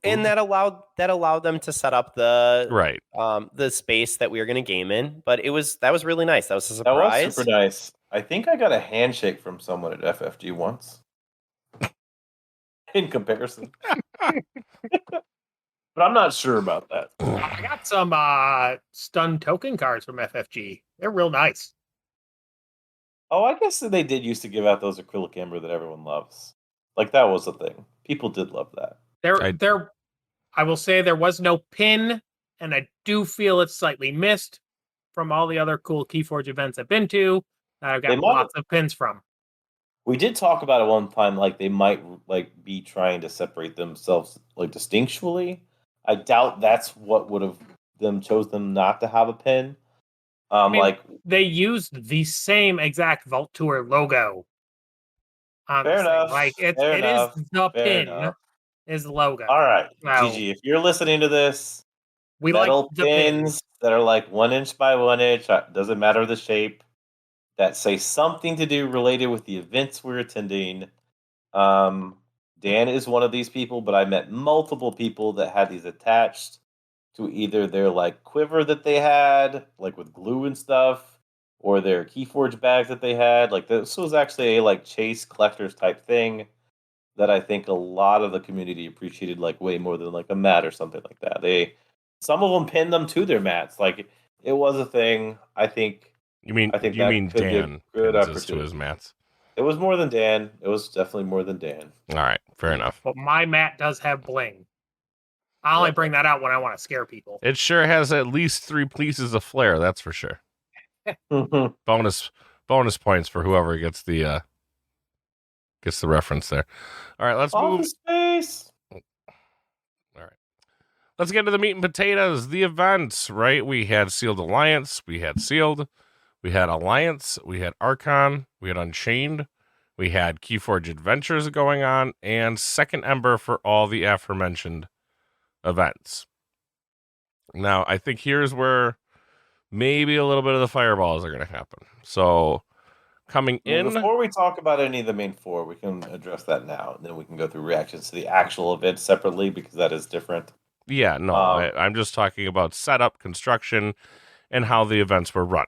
and that allowed them to set up the Right. the space that we were going to game in. But that was really nice. That was a That surprise. was super nice. I think I got a handshake from someone at FFG once. In comparison. But I'm not sure about that. I got some stun token cards from FFG. They're real nice. Oh, I guess they did used to give out those acrylic amber that everyone loves. Like that was a thing. People did love that. I will say there was no pin, and I do feel it's slightly missed from all the other cool Keyforge events I've been to. That I've They got might- lots of pins from. We did talk about it one time, like they might like be trying to separate themselves like distinctually. I doubt that's what would have chose them not to have a pin. mean, Like They used the same exact Vault Tour logo. On fair this thing. enough. Like it fair is enough, the fair pin enough. is the logo. All right, Wow. Gigi, if you're listening to this, We metal like the pin. pins that are like 1 inch by 1 inch, doesn't matter the shape, that say something to do related with the events we're attending. Dan is one of these people, but I met multiple people that had these attached to either their like quiver that they had, like with glue and stuff, or their Keyforge bags that they had. Like this was actually a like chase collectors type thing that I think a lot of the community appreciated like way more than like a mat or something like that. Some of them pinned them to their mats. Like it was a thing. I think You mean that could be a Dan good pins his to opportunity. his mats? It was more than Dan. It was definitely more than Dan. All right, fair enough. But my mat does have bling. I only bring that out when I want to scare people. It sure has at least 3 pieces of flair, that's for sure. Bonus points for whoever gets the reference there. All right, let's move. Office Space. All right. Let's get to the meat and potatoes, the events, right? We had Sealed Alliance, we had Sealed, we had Alliance, we had Archon, we had Unchained, we had Keyforge Adventures going on, and Second Ember for all the aforementioned events. Now, I think here's where maybe a little bit of the fireballs are going to happen. So, coming in... Before we talk about any of the main 4, we can address that now, and then we can go through reactions to the actual events separately, because that is different. Yeah, no, I'm just talking about setup, construction, and how the events were run.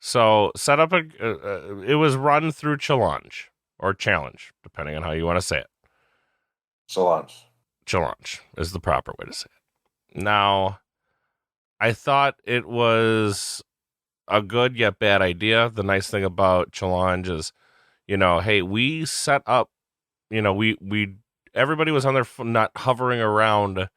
So, setup, it was run through challenge, or challenge, depending on how you want to say it. Challenge. Challenge is the proper way to say it. Now, I thought it was a good yet bad idea. The nice thing about challenge is, hey, we set up, everybody was on their phone, not hovering around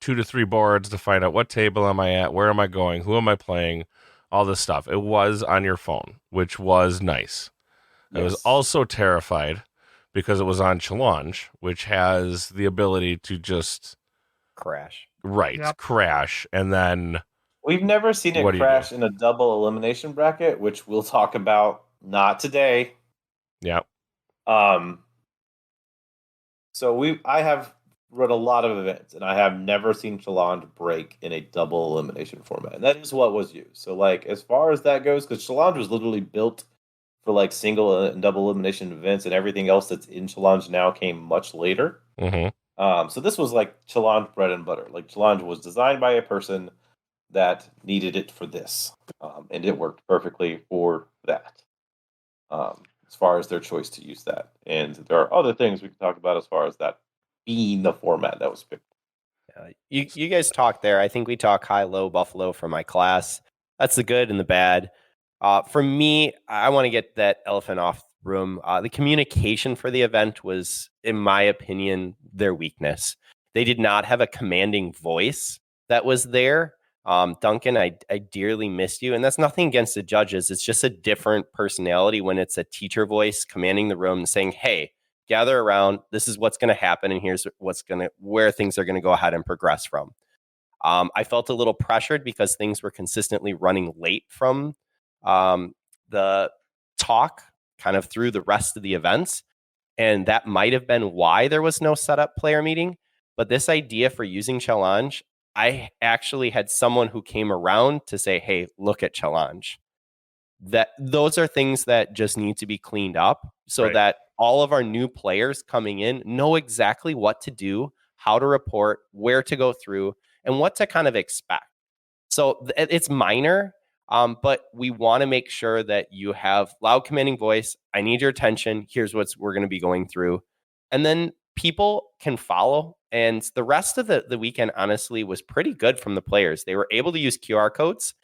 2 to 3 boards to find out what table am I at, where am I going, who am I playing, all this stuff. It was on your phone, which was nice. Yes. I was also terrified because it was on challenge, which has the ability to just crash. Right, yep. Crash, and then we've never seen it crash in a double elimination bracket, which we'll talk about not today. Yeah. So I have run a lot of events, and I have never seen challenge break in a double elimination format, and that is what was used. So, like, as far as that goes, because challenge was literally built for like single and double elimination events, and everything else that's in challenge now came much later. Mm-hmm. So this was like challenge bread and butter. Like challenge was designed by a person that needed it for this, and it worked perfectly for that. As far as their choice to use that, and there are other things we can talk about as far as that being the format that was picked. You guys talk there. I think we talk high, low, Buffalo for my class. That's the good and the bad. For me, I want to get that elephant off the room. The communication for the event was, in my opinion, their weakness. They did not have a commanding voice that was there. Duncan, I dearly missed you. And that's nothing against the judges. It's just a different personality when it's a teacher voice commanding the room saying, hey, gather around. This is what's going to happen. And here's where things are going to go ahead and progress from. I felt a little pressured because things were consistently running late from the talk kind of through the rest of the events. And that might have been why there was no setup player meeting. But this idea for using challenge, I actually had someone who came around to say, hey, look at challenge. Those are things that just need to be cleaned up so that all of our new players coming in know exactly what to do, how to report, where to go through, and what to kind of expect. So it's minor, but we want to make sure that you have loud commanding voice. I need your attention. Here's what we're going to be going through. And then people can follow. And the rest of the weekend, honestly, was pretty good from the players. They were able to use QR codes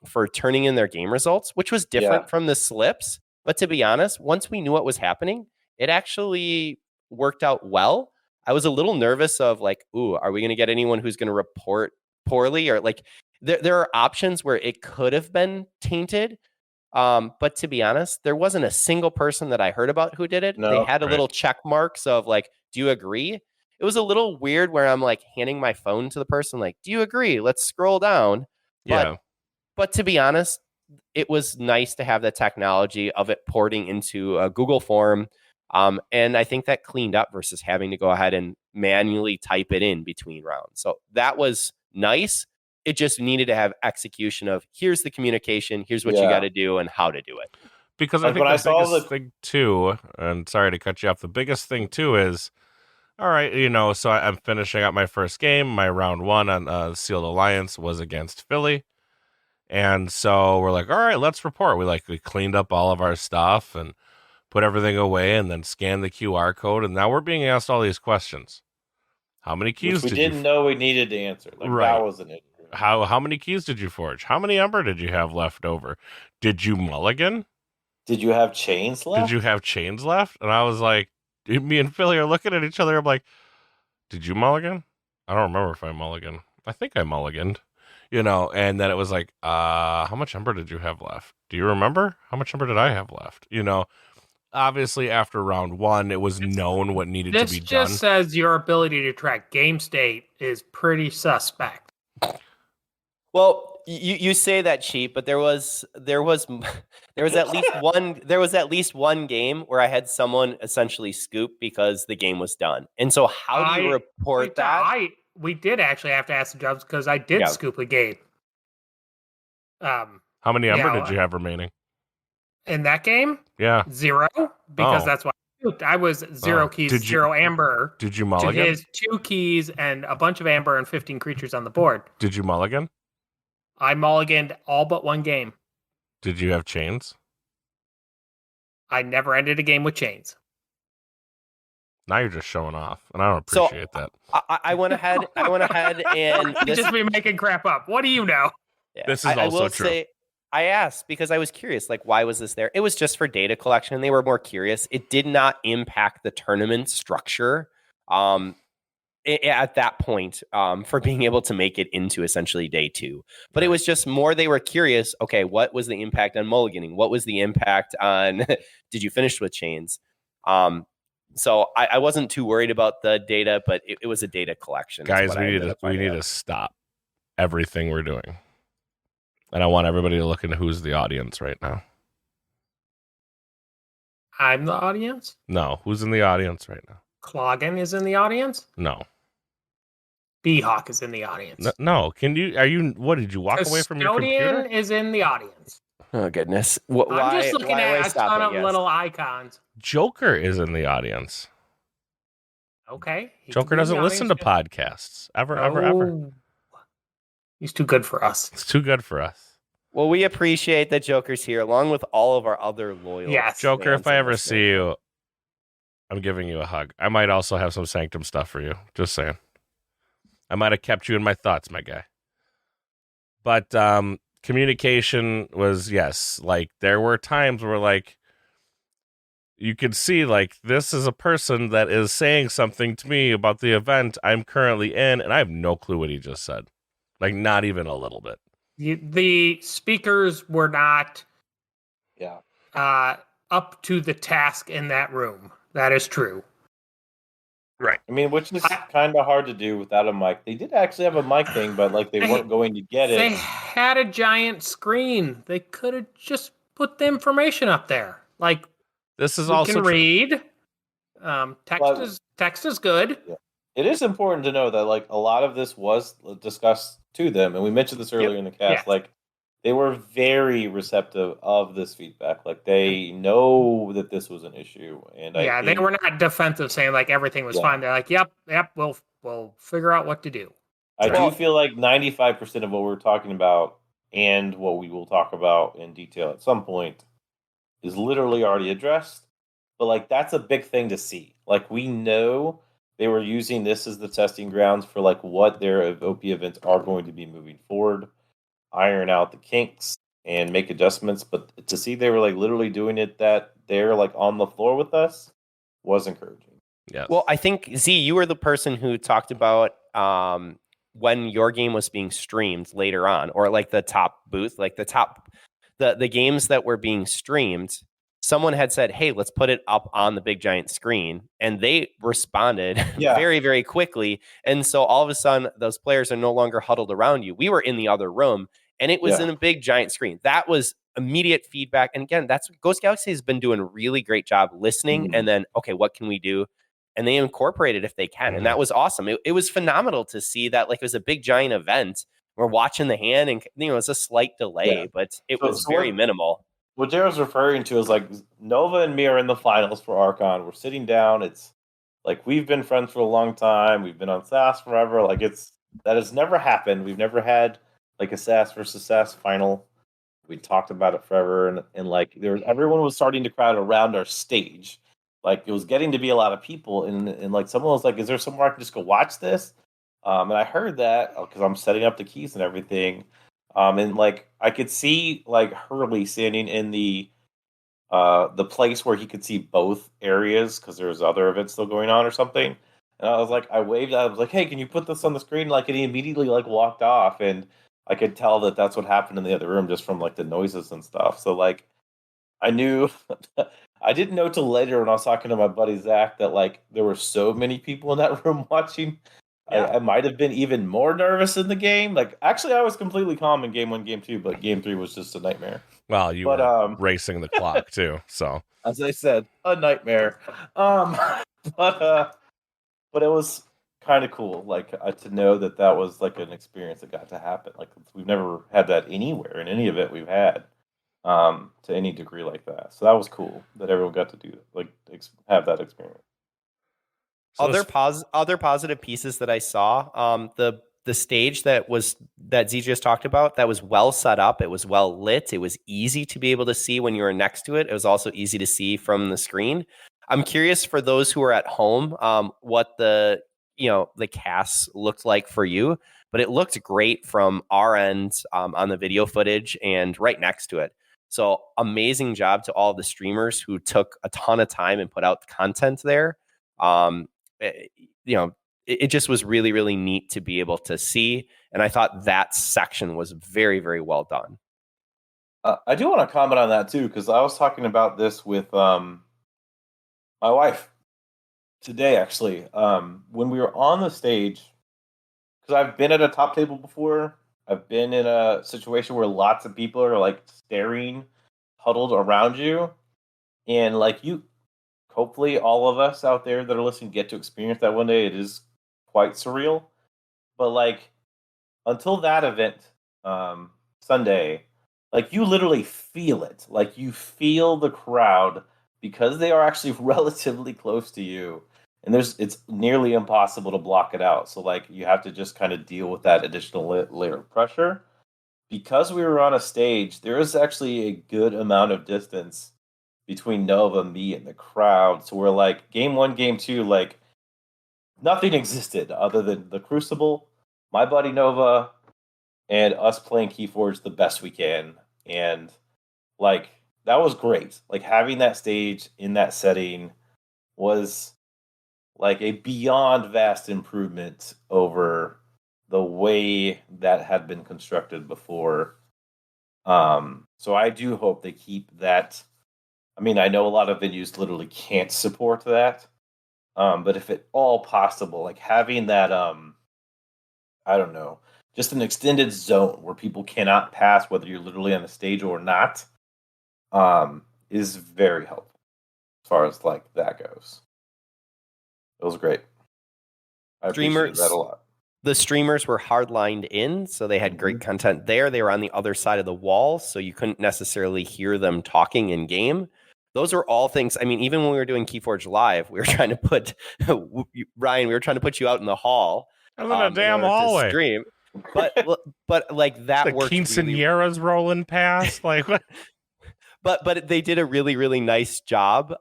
for turning in their game results, which was different from the slips. But to be honest, once we knew what was happening, it actually worked out well. I was a little nervous of like, ooh, are we going to get anyone who's going to report poorly? Or like, there are options where it could have been tainted. But to be honest, there wasn't a single person that I heard about who did it. No, they had a little check marks of like, do you agree? It was a little weird where I'm like handing my phone to the person, like, do you agree? Let's scroll down. But to be honest, it was nice to have the technology of it porting into a Google form. And I think that cleaned up versus having to go ahead and manually type it in between rounds. So that was nice. It just needed to have execution of here's the communication, here's what you got to do and how to do it. Because I think the biggest thing too, and sorry to cut you off, the biggest thing too is, all right, so I'm finishing up my first game. My round one on Sealed Alliance was against Philly. And so we're like, all right, let's report. We cleaned up all of our stuff and put everything away and then scanned the QR code. And now we're being asked all these questions. How many keys we didn't know we needed to answer. Like that wasn't it. How many keys did you forge? How many Ember did you have left over? Did you mulligan? Did you have chains left? And I was like, me and Philly are looking at each other. I'm like, did you mulligan? I don't remember if I mulligan. I think I mulliganed. And then it was like, how much Ember did you have left? Do you remember? How much Ember did I have left? Obviously after round one, it was known what needed to be done. This just says your ability to track game state is pretty suspect. Well, you say that, Cheap, but there was at least one game where I had someone essentially scoop because the game was done. And so how do you report that? We did actually have to ask the judges because I did scoop a game. How many Ember did you have remaining? In that game? Yeah. 0, because that's why I scooped. I was 0 keys, 0 Amber. Did you mulligan? To his 2 keys and a bunch of Amber and 15 creatures on the board. Did you mulligan? I mulliganed all but one game. Did you have chains? I never ended a game with chains. Now you're just showing off, and I don't appreciate that. I went ahead and you just be making crap up. What do you know? Yeah, this is also true. Say, I asked because I was curious, like, why was this there? It was just for data collection. They were more curious. It did not impact the tournament structure at that point for being able to make it into essentially day 2. But it was just more they were curious, okay, what was the impact on mulliganing? What was the impact on did you finish with chains? So I wasn't too worried about the data, but it was a data collection. Guys, we need to stop everything we're doing. And I want everybody to look into who's the audience right now. I'm the audience? No, who's in the audience right now? Cloggin is in the audience? No. B-Hawk is in the audience. No. What did you walk away from your computer? Custodian is in the audience. Oh, goodness. I'm just looking at a ton of little icons. Joker is in the audience. Okay. He can Joker be in doesn't the listen to audience. podcasts ever. No. He's too good for us. It's too good for us. Well, we appreciate that Joker's here, along with all of our other loyal. Yes. Joker, fans if I and ever listeners. see you, I'm giving you a hug. I might also have some Sanctum stuff for you. Just saying. I might have kept you in my thoughts, my guy. But communication was, yes, like there were times where like you could see like this is a person that is saying something to me about the event I'm currently in, and I have no clue what he just said. Like not even a little bit. The speakers were not Yeah. up to the task in that room. That is true. Right. I mean, which is kind of hard to do without a mic. They did actually have a mic thing, but like they weren't going to get They it. had a giant screen. They could have just put the information up there. Like This is we also can true. read. Text is good. It is important to know that like a lot of this was discussed to them, and we mentioned this earlier in the cast. Yes. Like they were very receptive of this feedback. Like they know that this was an issue, and I Yeah, think, they were not defensive, saying like everything was Yeah. fine. They're like, "Yep, we'll figure out what to do." I do feel like 95% of what we're talking about and what we will talk about in detail at some point is literally already addressed. But like that's a big thing to see. Like we know they were using this as the testing grounds for like what their OP events are going to be moving forward, iron out the kinks and make adjustments. But to see they were like literally doing it that they're like on the floor with us was encouraging. Yes. Well, I think Z, you were the person who talked about when your game was being streamed later on, or like the top booth, like the games that were being streamed. Someone had said, "Hey, let's put it up on the big giant screen," and they responded Yeah. very, very quickly. And so all of a sudden, those players are no longer huddled around you. We were in the other room, and it was Yeah. in a big giant screen. That was immediate feedback. And again, that's Ghost Galaxy has been doing a really great job listening, Mhm. and then okay, what can we do? And they incorporate it if they can. And that was awesome. It was phenomenal to see that like it was a big giant event. We're watching the hand and it's a slight delay, Yeah. but it So- was so very what- minimal. What Jared's referring to is like Nova and me are in the finals for Archon. We're sitting down. It's like we've been friends for a long time. We've been on SAS forever. Like that has never happened. We've never had like a SAS versus SAS final. We talked about it forever, and like everyone was starting to crowd around our stage. Like it was getting to be a lot of people, and like someone was like, "Is there somewhere I can just go watch this?" And I heard that because I'm setting up the keys and everything. And like I could see like Hurley standing in the place where he could see both areas because there's other events still going on or something. And I was like, I waved. I was like, "Hey, can you put this on the screen?" Like, and he immediately like walked off, and I could tell that that's what happened in the other room just from like the noises and stuff. So like, I knew. I didn't know till later when I was talking to my buddy Zach that like there were so many people in that room watching. Yeah. I might have been even more nervous in the game. Like, actually, I was completely calm in game 1, game 2, but game 3 was just a nightmare. Well, you were racing the clock too, so As I said, a nightmare. But it was kind of cool, like to know that was like an experience that got to happen. Like we've never had that anywhere in any event we've had, to any degree like that. So that was cool that everyone got to do like have that experience. So Other positive pieces that I saw, the stage that Z just talked about, that was well set up. It was well lit. It was easy to be able to see when you were next to it. It was also easy to see from the screen. I'm curious for those who are at home, what the casts looked like for you, but it looked great from our end on the video footage and right next to it. So amazing job to all the streamers who took a ton of time and put out the content there. It just was really, really neat to be able to see. And I thought that section was very, very well done. I do want to comment on that too, because I was talking about this with my wife today, actually. When we were on the stage, because I've been at a top table before. I've been in a situation where lots of people are like staring, huddled around you. And like hopefully all of us out there that are listening get to experience that one day. It is quite surreal. But like until that event, Sunday, like you literally feel it. Like you feel the crowd because they are actually relatively close to you. and it's nearly impossible to block it out. So like you have to just kind of deal with that additional layer of pressure. Because we were on a stage, there is actually a good amount of distance between Nova, me, and the crowd. So we're like, game 1, game 2, like nothing existed other than the Crucible, my buddy Nova, and us playing Keyforge the best we can. And like that was great. Like having that stage in that setting was like a beyond vast improvement over the way that had been constructed before. So I do hope they keep that. I mean, I know a lot of venues literally can't support that. But if at all possible, like having that, I don't know, just an extended zone where people cannot pass, whether you're literally on the stage or not, is very helpful as far as like that goes. It was great. I appreciated that a lot. The streamers were hardlined in, so they had great content there. They were on the other side of the wall, so you couldn't necessarily hear them talking in game. Those are all things. I mean, even when we were doing Keyforge Live, we were trying to put Ryan. We were trying to put you out in the hall. I was in a damn in order to hallway. stream. But like that The worked. quinceañeras rolling past, like what? But they did a really, really nice job.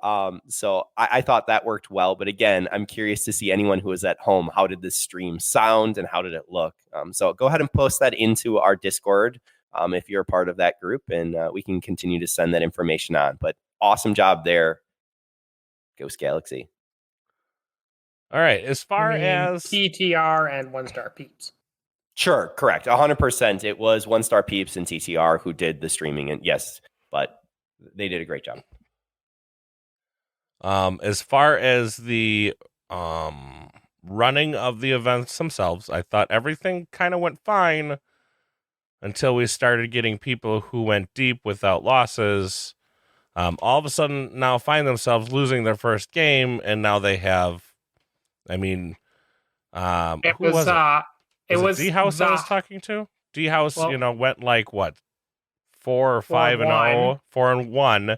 So I thought that worked well. But again, I'm curious to see anyone who was at home. How did this stream sound and how did it look? So go ahead and post that into our Discord if you're a part of that group, and we can continue to send that information on. But awesome job there, Ghost Galaxy. All right. As far as TTR and 1-star peeps. Sure, correct. 100%. It was 1-star peeps and TTR who did the streaming. And yes, but they did a great job. As far as the running of the events themselves, I thought everything kind of went fine until we started getting people who went deep without losses. All of a sudden now find themselves losing their first game, and now they have, I mean, It who was it? It was D-House I was talking to? D-House, went like what? 4 or 5 and 0, 4 and 1,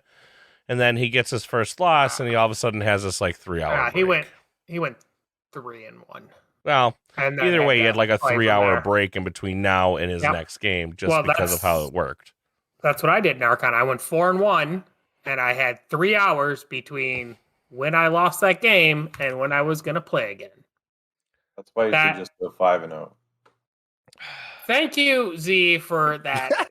and then he gets his first loss, and he all of a sudden has this like 3-hour. He went 3 and 1. Well, and either way, he had like a 3-hour break in between now and his Yep. next game, just because of how it worked. That's what I did in Archon. I went 4 and 1, and I had 3 hours between when I lost that game and when I was going to play again. That's why you should just go 5 and 0. Thank you, Z, for that.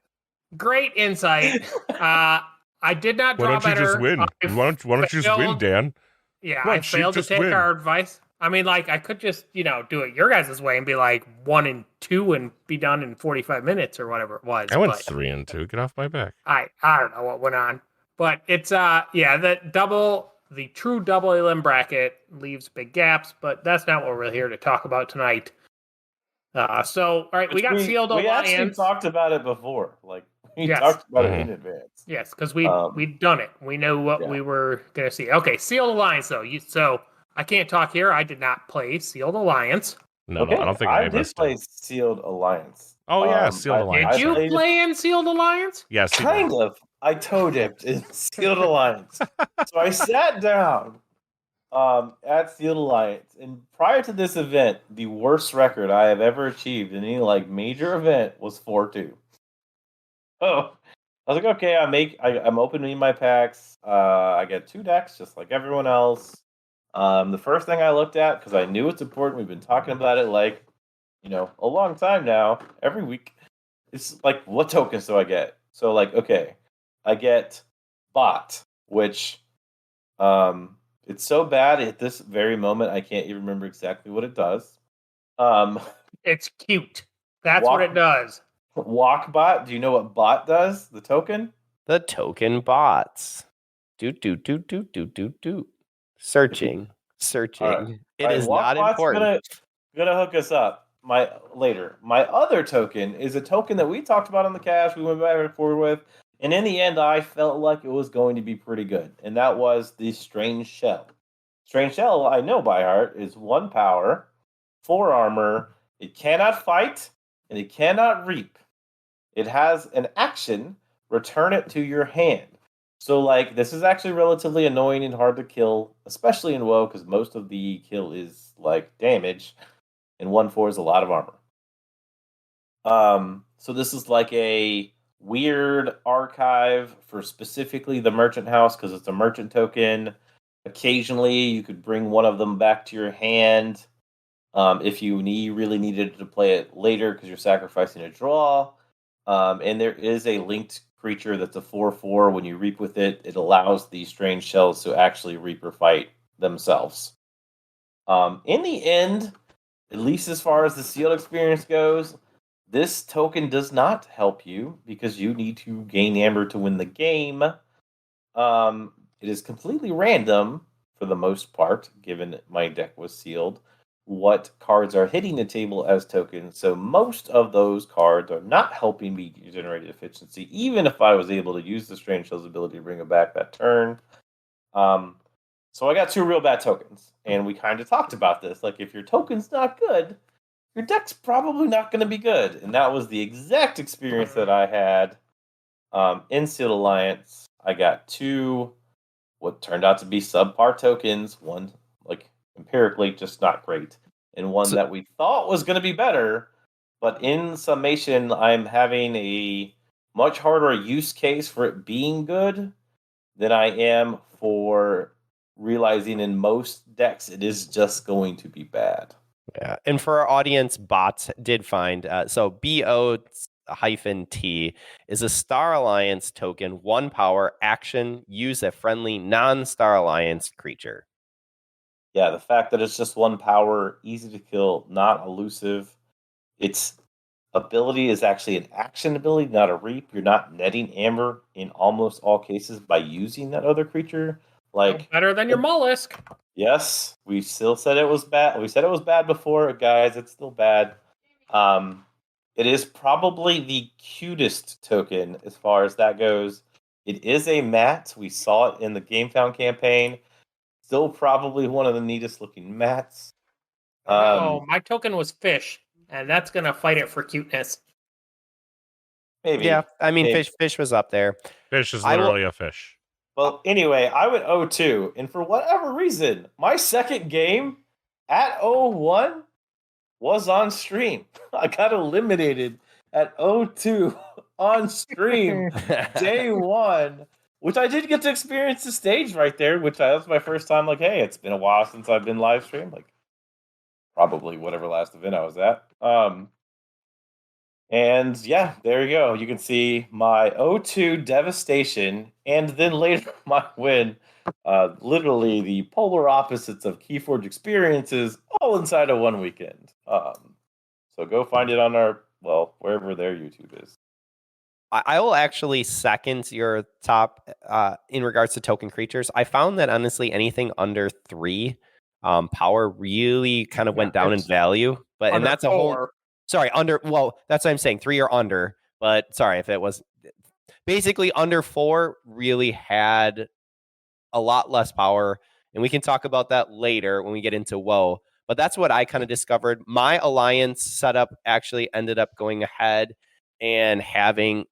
Great insight. I did not draw better. Why don't you just win? Why don't you just win, Dan? Yeah, I failed to take our advice. I mean, like, I could just, do it your guys' way and be like 1 and 2 and be done in 45 minutes or whatever it was. I went 3 and 2. Get off my back. I don't know what went on. But it's, the true double elim bracket leaves big gaps, but that's not what we're here to talk about tonight. All right, we got Sealed Alliance. We actually talked about it before. Like, we talked about it in advance. Yes, because we'd done it. We know what we were going to see. Okay, Sealed Alliance, though. So I can't talk here. I did not play Sealed Alliance. No, I don't think I did play Sealed Alliance. Oh, yeah, Sealed Alliance. Did you play in Sealed Alliance? Yes, kind of. I toe dipped in Sealed Alliance. So I sat down at Sealed Alliance, and prior to this event, the worst record I have ever achieved in any like major event was 4-2. Oh, I was like, okay, I'm opening my packs. I get 2 decks, just like everyone else. The first thing I looked at, because I knew it's important, we've been talking about it like, a long time now, every week. It's like, what tokens do I get? So like, okay, I get Bot, which it's so bad at this very moment I can't even remember exactly what it does. It's cute. That's what it does. Walk Bot. Do you know what Bot does? The token? The token bots. Do. Searching. Right. It is not important. Gonna hook us up later. My other token is a token that we talked about on the cast. We went back and forth with, and in the end, I felt like it was going to be pretty good, and that was the Strange Shell. Strange Shell, I know by heart, is 1 power, 4 armor. It cannot fight, and it cannot reap. It has an action. Return it to your hand. So, like, this is actually relatively annoying and hard to kill, especially in WoW, because most of the kill is, like, damage, and 1/4 is a lot of armor. So this is like a weird archive for specifically the merchant house, because it's a merchant token. Occasionally, you could bring one of them back to your hand if you really needed to play it later because you're sacrificing a draw. And there is a linked creature that's a 4/4. When you reap with it, it allows these strange shells to actually reap or fight themselves. In the end, at least as far as the sealed experience goes, this token does not help you because you need to gain amber to win the game. It is completely random for the most part, given my deck was sealed, what cards are hitting the table as tokens. So most of those cards are not helping me generate efficiency, even if I was able to use the Strange Shell's ability to bring it back that turn. So I got 2 real bad tokens, and we kind of talked about this. Like, if your token's not good, your deck's probably not going to be good. And that was the exact experience that I had in Sealed Alliance. I got 2 what turned out to be subpar tokens. One, like, empirically just not great, and one that we thought was going to be better. But in summation, I'm having a much harder use case for it being good than I am for realizing in most decks it is just going to be bad. Yeah, and for our audience, bots did find so BO-T is a Star Alliance token, 1 power, action, use a friendly non-Star Alliance creature. Yeah, the fact that it's just 1 power, easy to kill, not elusive. Its ability is actually an action ability, not a reap. You're not netting amber in almost all cases by using that other creature. Like, better than your mollusk. yes, we still said it was bad. We said it was bad before, guys. It's still bad. It is probably the cutest token as far as that goes. It is a mat. We saw it in the Game Found campaign. Still probably one of the neatest looking mats. Oh, my token was fish, and that's gonna fight it for cuteness. Maybe. Yeah, I mean, Maybe. fish was up there. Fish is I will- literally a fish. Well, anyway, I went 0-2, and for whatever reason, my second game at 0-1 was on stream. I got eliminated at 0-2 on stream day 1, which I did get to experience the stage right there, which that was my first time. Like, hey, it's been a while since I've been live streamed. Like, probably whatever last event I was at. And yeah, there you go. You can see my 0-2 devastation, and then later my win. Literally the polar opposites of Keyforge experiences, all inside of one weekend. So go find it on our, well, wherever their YouTube is. I will actually second your top in regards to token creatures. I found that honestly, anything under 3 power really kind of went down in value. But and that's a whole. Sorry, under. Well, that's what I'm saying. 3 or under. But sorry if it was basically under 4. Really had a lot less power, and we can talk about that later when we get into WoW. But that's what I kind of discovered. My alliance setup actually ended up going ahead and having.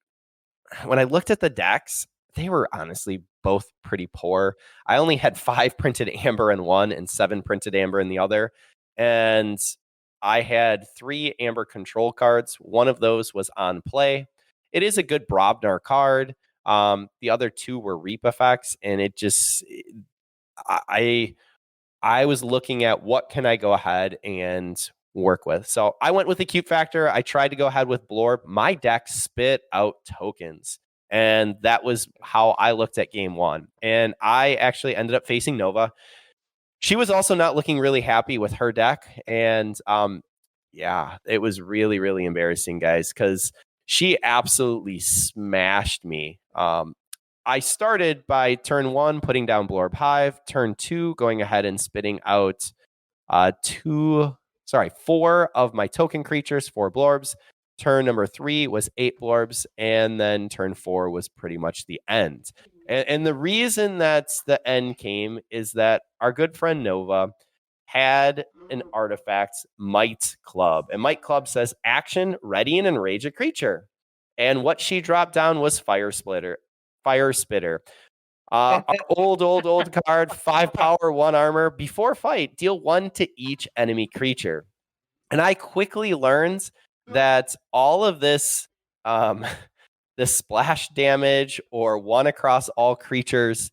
When I looked at the decks, they were honestly both pretty poor. I only had 5 printed amber in one and 7 printed amber in the other. And I had 3 amber control cards. One of those was on play. It is a good Brobnar card. The other 2 were reap effects. And it just, I was looking at what can I go ahead and work with. So I went with the cute factor. I tried to go ahead with Blorb. My deck spit out tokens. And that was how I looked at game 1. And I actually ended up facing Nova. She was also not looking really happy with her deck. And yeah, it was really, really embarrassing, guys, because she absolutely smashed me. I started by turn 1 putting down Blorb Hive, turn 2 going ahead and spitting out 4 of my token creatures, 4 Blorbs. Turn number 3 was 8 Blorbs, and then turn 4 was pretty much the end. And the reason that's the end came is that our good friend Nova had an artifact, Might Club. And Might Club says, action, ready, and enrage a creature. And what she dropped down was Fire Spitter. Our old card, 5 power, 1 armor. Before fight, deal 1 to each enemy creature. And I quickly learned that all of this, this splash damage or 1 across all creatures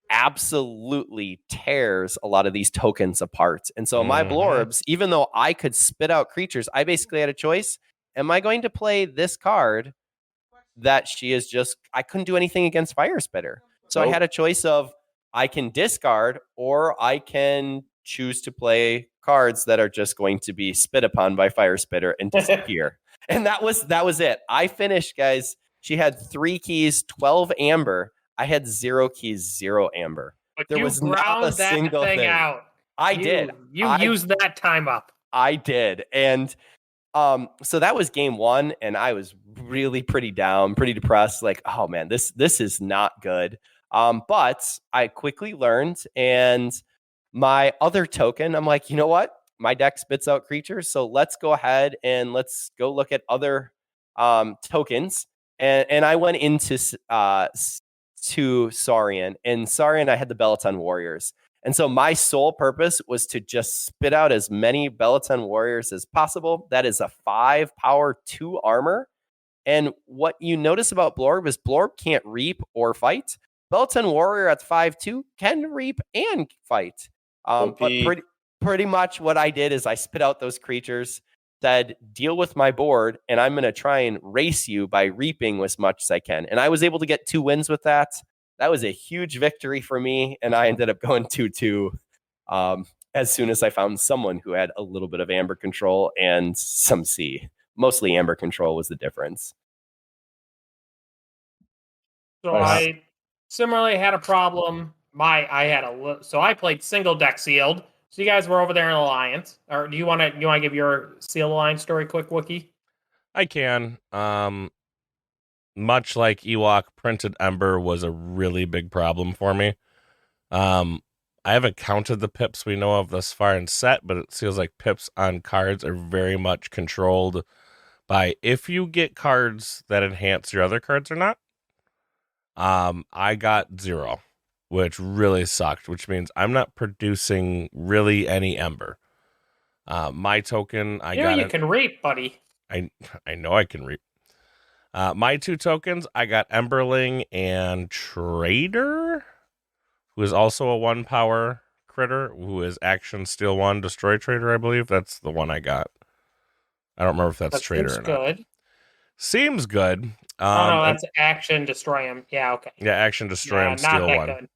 absolutely tears a lot of these tokens apart. And so my Blorbs, even though I could spit out creatures, I basically had a choice. Am I going to play this card that she is just, I couldn't do anything against Fire Spitter. So I had a choice of I can discard or I can choose to play cards that are just going to be spit upon by Fire Spitter and disappear. And that was it. I finished, guys. She had 3 keys, 12 amber. I had 0 keys, 0 amber. But There you was not a ground that single thing thing. out. I did. You used that time up. I did. And so that was game 1, and I was really pretty down, pretty depressed. Like, oh man, this is not good. But I quickly learned, and my other token, I'm like, you know what? My deck spits out creatures, so let's go ahead and let's go look at other tokens. And I went into Saurian, and Saurian, I had the Bellaton Warriors. And so my sole purpose was to just spit out as many Bellaton Warriors as possible. That is a 5 power, 2 armor. And what you notice about Blorb is Blorb can't reap or fight. Bellaton Warrior at 5/2 can reap and fight. But pretty much what I did is I spit out those creatures, said, deal with my board, and I'm going to try and race you by reaping as much as I can. And I was able to get 2 wins with that. That was a huge victory for me, and I ended up going 2-2 as soon as I found someone who had a little bit of amber control and some C. Mostly amber control was the difference. So I similarly had a problem. So I played single deck sealed. So you guys were over there in Alliance. Or do you want to give your Sealed Alliance story quick, Wookie? I can. Much like Ewok, printed Ember was a really big problem for me. I haven't counted the pips we know of thus far in set, but it feels like pips on cards are very much controlled by if you get cards that enhance your other cards or not. I got 0, which really sucked, which means I'm not producing really any Ember. My token, You can reap, buddy. I know I can reap. My 2 tokens, I got Emberling and Trader, who is also a 1 power critter, who is action steal 1, destroy Trader, I believe. That's the one I got. I don't remember if that's Trader or not. Good. Seems good. No, that's action destroy him. Yeah, okay. Yeah, action destroy him, steal 1. Good.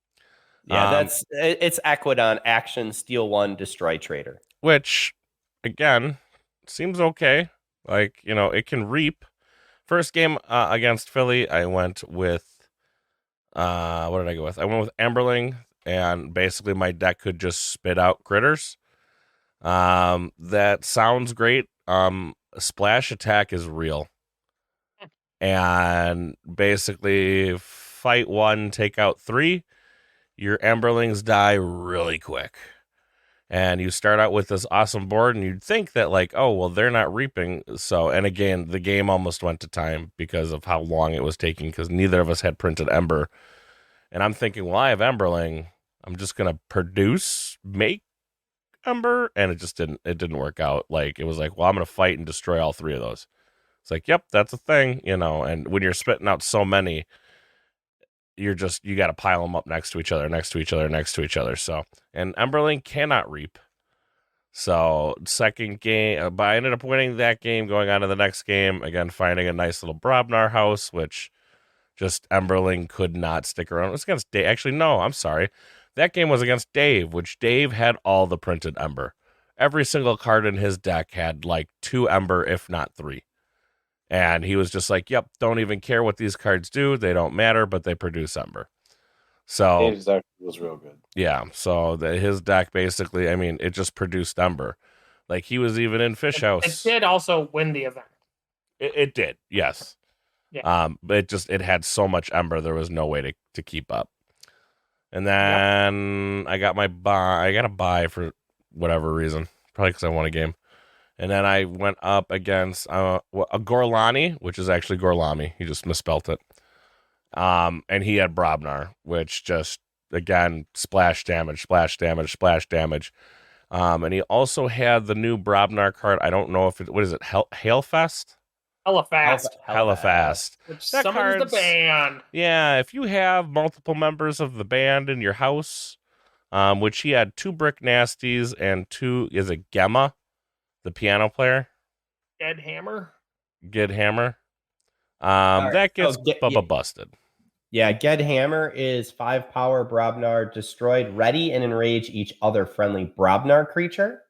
Yeah, it's Aquadon, action, steal 1, destroy Trader. Which, again, seems okay. Like, it can reap. First game against Philly, I went with, what did I go with? I went with Amberling, and basically my deck could just spit out critters. That sounds great. Splash attack is real. And basically, fight 1, take out 3. Your Amberlings die really quick. And you start out with this awesome board, and you'd think that, like, oh, well, they're not reaping. So, and again, the game almost went to time because of how long it was taking, because neither of us had printed Ember. And I'm thinking, well, I have Emberling. I'm just going to make Ember. And it didn't work out. Like, it was like, well, I'm going to fight and destroy all 3 of those. It's like, yep, that's a thing, and when you're spitting out so many, you got to pile them up next to each other. So, and Emberling cannot reap. So, second game, but I ended up winning that game, going on to the next game, again, finding a nice little Brobnar house, which just Emberling could not stick around. It was against Dave. Actually, no, I'm sorry. That game was against Dave, which Dave had all the printed Ember. Every single card in his deck had like 2 Ember, if not 3. And he was just like, yep, don't even care what these cards do. They don't matter, but they produce Ember. So Dave's deck was real good. Yeah. So his deck basically, it just produced Ember. Like, he was even in Fish House. It did also win the event. It did, yes. Yeah. But it had so much Ember, there was no way to keep up. And then I got a buy for whatever reason. Probably because I won a game. And then I went up against a Gorlami, which is actually Gorlami. He just misspelt it. And he had Brobnar, which just, again, splash damage, splash damage, splash damage. And he also had the new Brobnar card. I don't know if it, what is it, Hailfest? Hella fast. Hella fast. Which That summons the card's- band. Yeah, if you have multiple members of the band in your house, which he had 2 Brick Nasties and 2, is it Gemma, the piano player? Dead Hammer. Gid Hammer. right. That gets Oh, Bubba busted. Yeah, Ged Hammer is 5 power Brobnar destroyed, ready and enrage each other friendly Brobnar creature.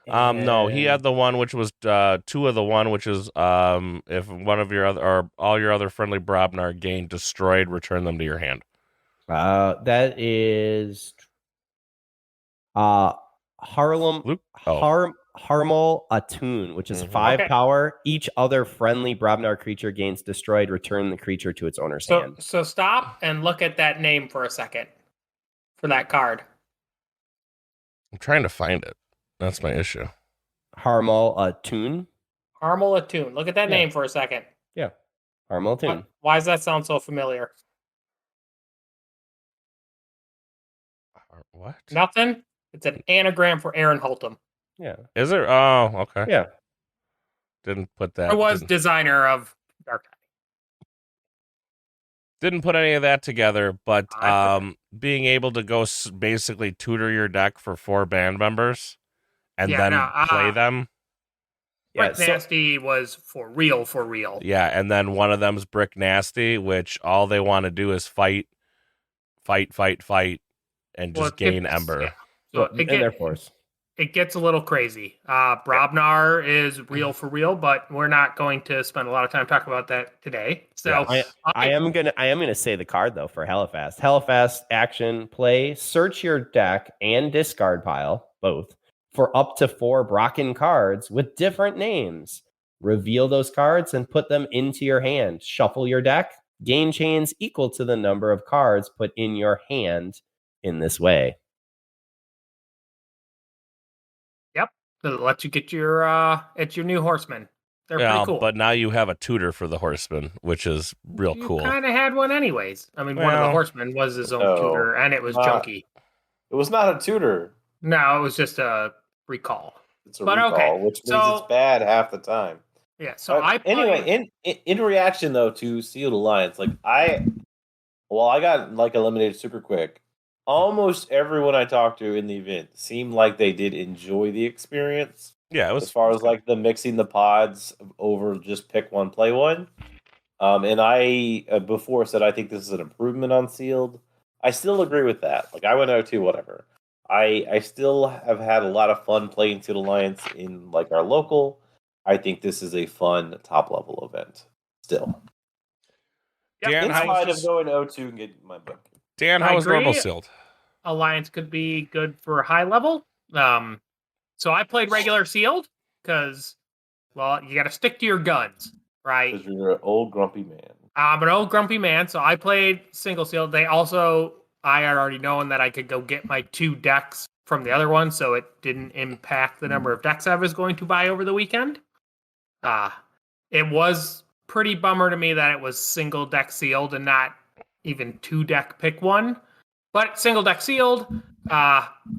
No, he And- had the one which was 2 of the one which is if one of your other or all your other friendly Brobnar gain destroyed, return them to your hand. That is Harlem Luke? Oh. Harmal Atun, which is Mhm. 5 Okay. power. Each other friendly Brobnar creature gains destroyed. Return the creature to its owner's So hand. so stop and look at that name for a second for that card. I'm trying to find it. That's my issue. Harmal Atun. Harmal Attune. Look at that Yeah. name for a second. Harmal Atun. Why does that sound so familiar? What? Nothing. It's an anagram for Aaron Holtum. Yeah. Is it? Oh, okay. Yeah. Didn't put that. I was Didn't, designer of Dark Tide. didn't put any of that together, but I being able to go basically tutor your deck for 4 band members and Yeah, then no, play them. Yeah. Brick So, Nasty was for real, for real. Yeah, and then one of them's Brick Nasty, which all they want to do is fight, and Well, just it gain gets- Ember. yeah. So and their force. it gets a little crazy. Brobnar is real for real, but we're not going to spend a lot of time talking about that today. So I am gonna say the card though for Hellafast. Hellafast action play, search your deck and discard pile, both, for up to 4 Brocken cards with different names. Reveal those cards and put them into your hand. Shuffle your deck. Gain chains equal to the number of cards put in your hand in this way. it'll let you get your new horsemen. They're Yeah, pretty cool. but now you have a tutor for the horseman, which is real you cool. kind of had one anyways. I mean, one of the Well, horsemen was his own no. tutor, and it was junky. It was not a tutor. No, it was just a recall. It's a But recall, okay, which means so- it's bad half the time. Yeah. So I anyway, in reaction though to Sealed Alliance, I got eliminated super quick. Almost everyone I talked to in the event seemed like they did enjoy the experience. Yeah, it was As far as the mixing the pods over just pick one, play one. And I before said I think this is an improvement on Sealed. I still agree with that. I went 0-2, whatever. I still have had a lot of fun playing Sealed Alliance in our local. I think this is a fun top level event. Still, Dan, in how spite was of going 0-2 and getting my book. Dan? How I was normal agree. sealed? Alliance could be good for high level. So I played regular sealed because, well, you got to stick to your guns, right? Because you're an old grumpy man. I'm an old grumpy man, so I played single sealed. I had already known that I could go get my 2 decks from the other one, so it didn't impact the number of decks I was going to buy over the weekend. It was pretty bummer to me that it was single deck sealed and not even 2 deck pick one. But single deck sealed,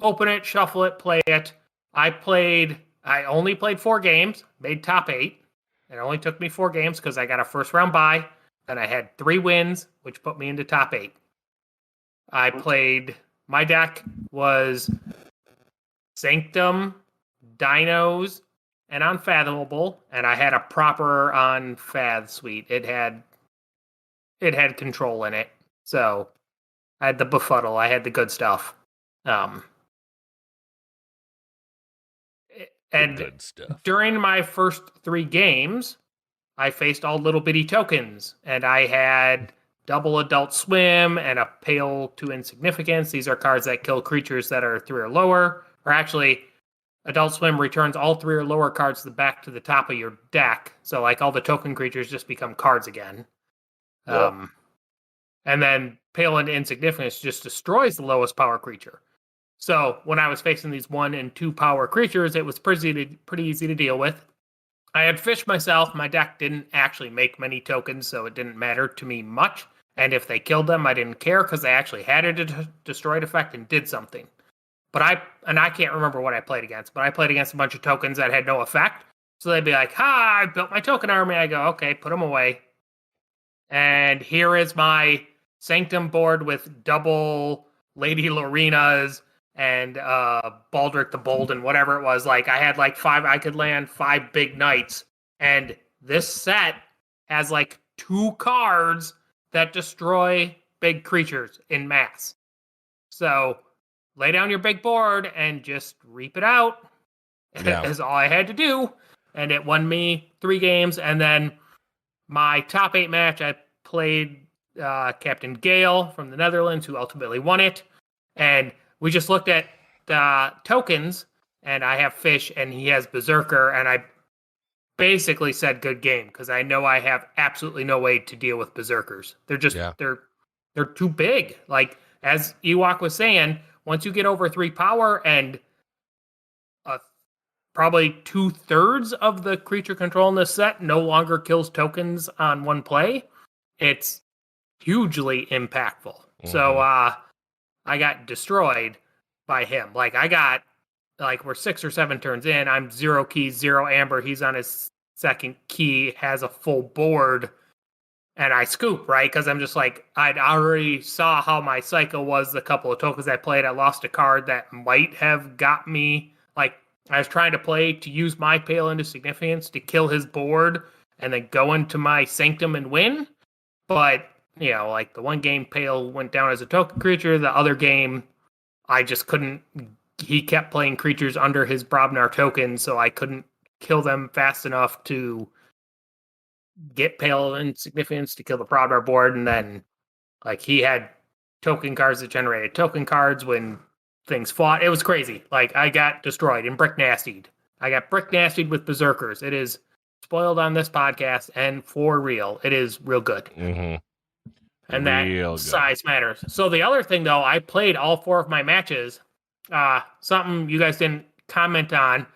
open it, shuffle it, play it. I only played 4 games, made top 8. It only took me 4 games because I got a first round bye. Then I had 3 wins, which put me into top 8. My deck was Sanctum, Dinos, and Unfathomable, and I had a proper Unfath suite. It had control in it. So I had the befuddle, I had the good stuff. And Good stuff. during my first 3 games, I faced all little bitty tokens, and I had double Adult Swim and a Pale to Insignificance. These are cards that kill creatures that are 3 or lower. Or actually, Adult Swim returns all 3 or lower cards back to the top of your deck. So all the token creatures just become cards again. Yeah. And then Pale into Insignificance just destroys the lowest power creature. So when I was facing these 1 and 2 power creatures, it was pretty easy to deal with. I had fish myself. My deck didn't actually make many tokens, so it didn't matter to me much. And if they killed them, I didn't care because they actually had a destroyed effect and did something. But I can't remember what I played against, but I played against a bunch of tokens that had no effect. So they'd be like, "Ha! I built my token army." I go, "Okay, put them away." And here is my Sanctum board with double Lady Lorenas and Baldric the Bold and whatever it was. Like I had like 5, I could land 5 big knights. And this set has like 2 cards that destroy big creatures in mass. So lay down your big board and just reap it out. Yeah. Is all I had to do. And it won me 3 games. And then my top 8 match, I played Captain Gale from the Netherlands, who ultimately won it. And we just looked at tokens, and I have Fish, and he has Berserker, and I basically said good game, because I know I have absolutely no way to deal with Berserkers. They're just, they're too big. Like, as Ewok was saying, once you get over 3 power and probably 2/3 of the creature control in this set no longer kills tokens on one play, it's hugely impactful. Mm-hmm. So I got destroyed by him. Like I got, like we're 6 or 7 turns in, I'm 0 keys, 0 amber. He's on his second key, has a full board, and I scoop, right? Because I'm just like, I'd already saw how my cycle was the couple of tokens I played. I lost a card that might have got me, like, I was trying to play to use my Pale into Significance to kill his board and then go into my Sanctum and win. But, you know, like the one game Pale went down as a token creature. The other game, I just couldn't. He kept playing creatures under his Brobnar token, so I couldn't kill them fast enough to get Pale in Significance to kill the Brobnar board. And then, like, he had token cards that generated token cards when things fought. It was crazy. Like, I got destroyed and brick nastied. I got brick nastied with Berserkers. It is spoiled on this podcast, and for real, it is real good. Mm-hmm. And that size matters. So the other thing, though, I played all 4 of my matches. Something you guys didn't comment on.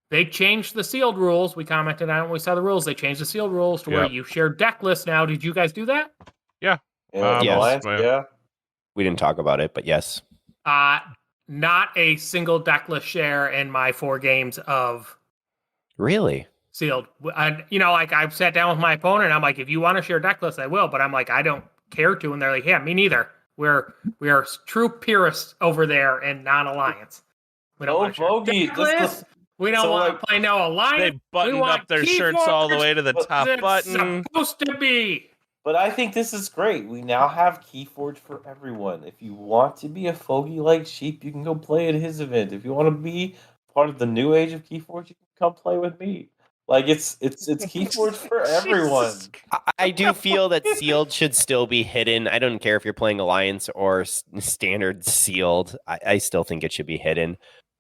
They changed the sealed rules. We commented on it when we saw the rules. They changed the sealed rules to where you share deck lists now. Did you guys do that? Yeah. Yes. Yeah. We didn't talk about it, but yes. Not a single deckless share in my 4 games of really sealed. You know, like I've sat down with my opponent. I'm like, if you want to share deckless, I will. But I'm like, I don't care to. And they're like, yeah, me neither. We are true purists over there in non-alliance. We don't want to share deckless. We don't want to play no alliance. They buttoned up their shirts all the way to the top button. It's supposed to be. But I think this is great. We now have Keyforge for everyone. If you want to be a fogey like Sheep, you can go play at his event. If you want to be part of the new age of Keyforge, you can come play with me. Like it's Keyforge for everyone. I do feel that sealed should still be hidden. I don't care if you're playing Alliance or standard sealed. I still think it should be hidden.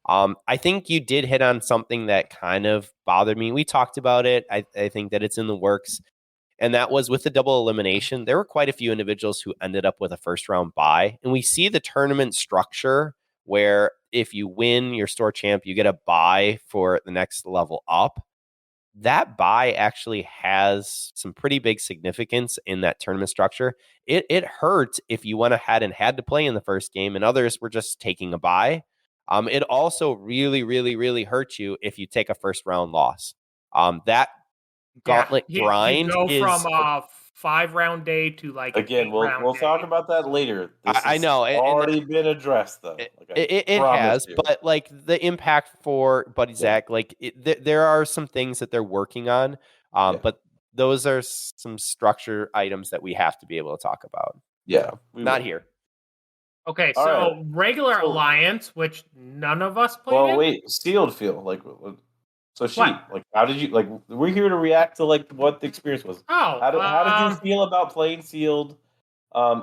I think you did hit on something that kind of bothered me. We talked about it. I think that it's in the works. And that was with the double elimination. There were quite a few individuals who ended up with a first round bye. And we see the tournament structure where if you win your store champ, you get a bye for the next level up. That bye actually has some pretty big significance in that tournament structure. It hurt if you went ahead and had to play in the first game and others were just taking a bye. It also really, really, really hurt you if you take a first round loss. That gauntlet grind you go from a 5-round day to like again. We'll talk about that later. I know already been addressed though. It has, but like the impact for Buddy Zach, like there are some things that they're working on, but those are some structure items that we have to be able to talk about. Yeah, not here. Okay, so regular Alliance, which none of us played. Well, wait, sealed feel like. So Sheep, like, how did you like? We're here to react to like what the experience was. Oh, how did you feel about playing sealed?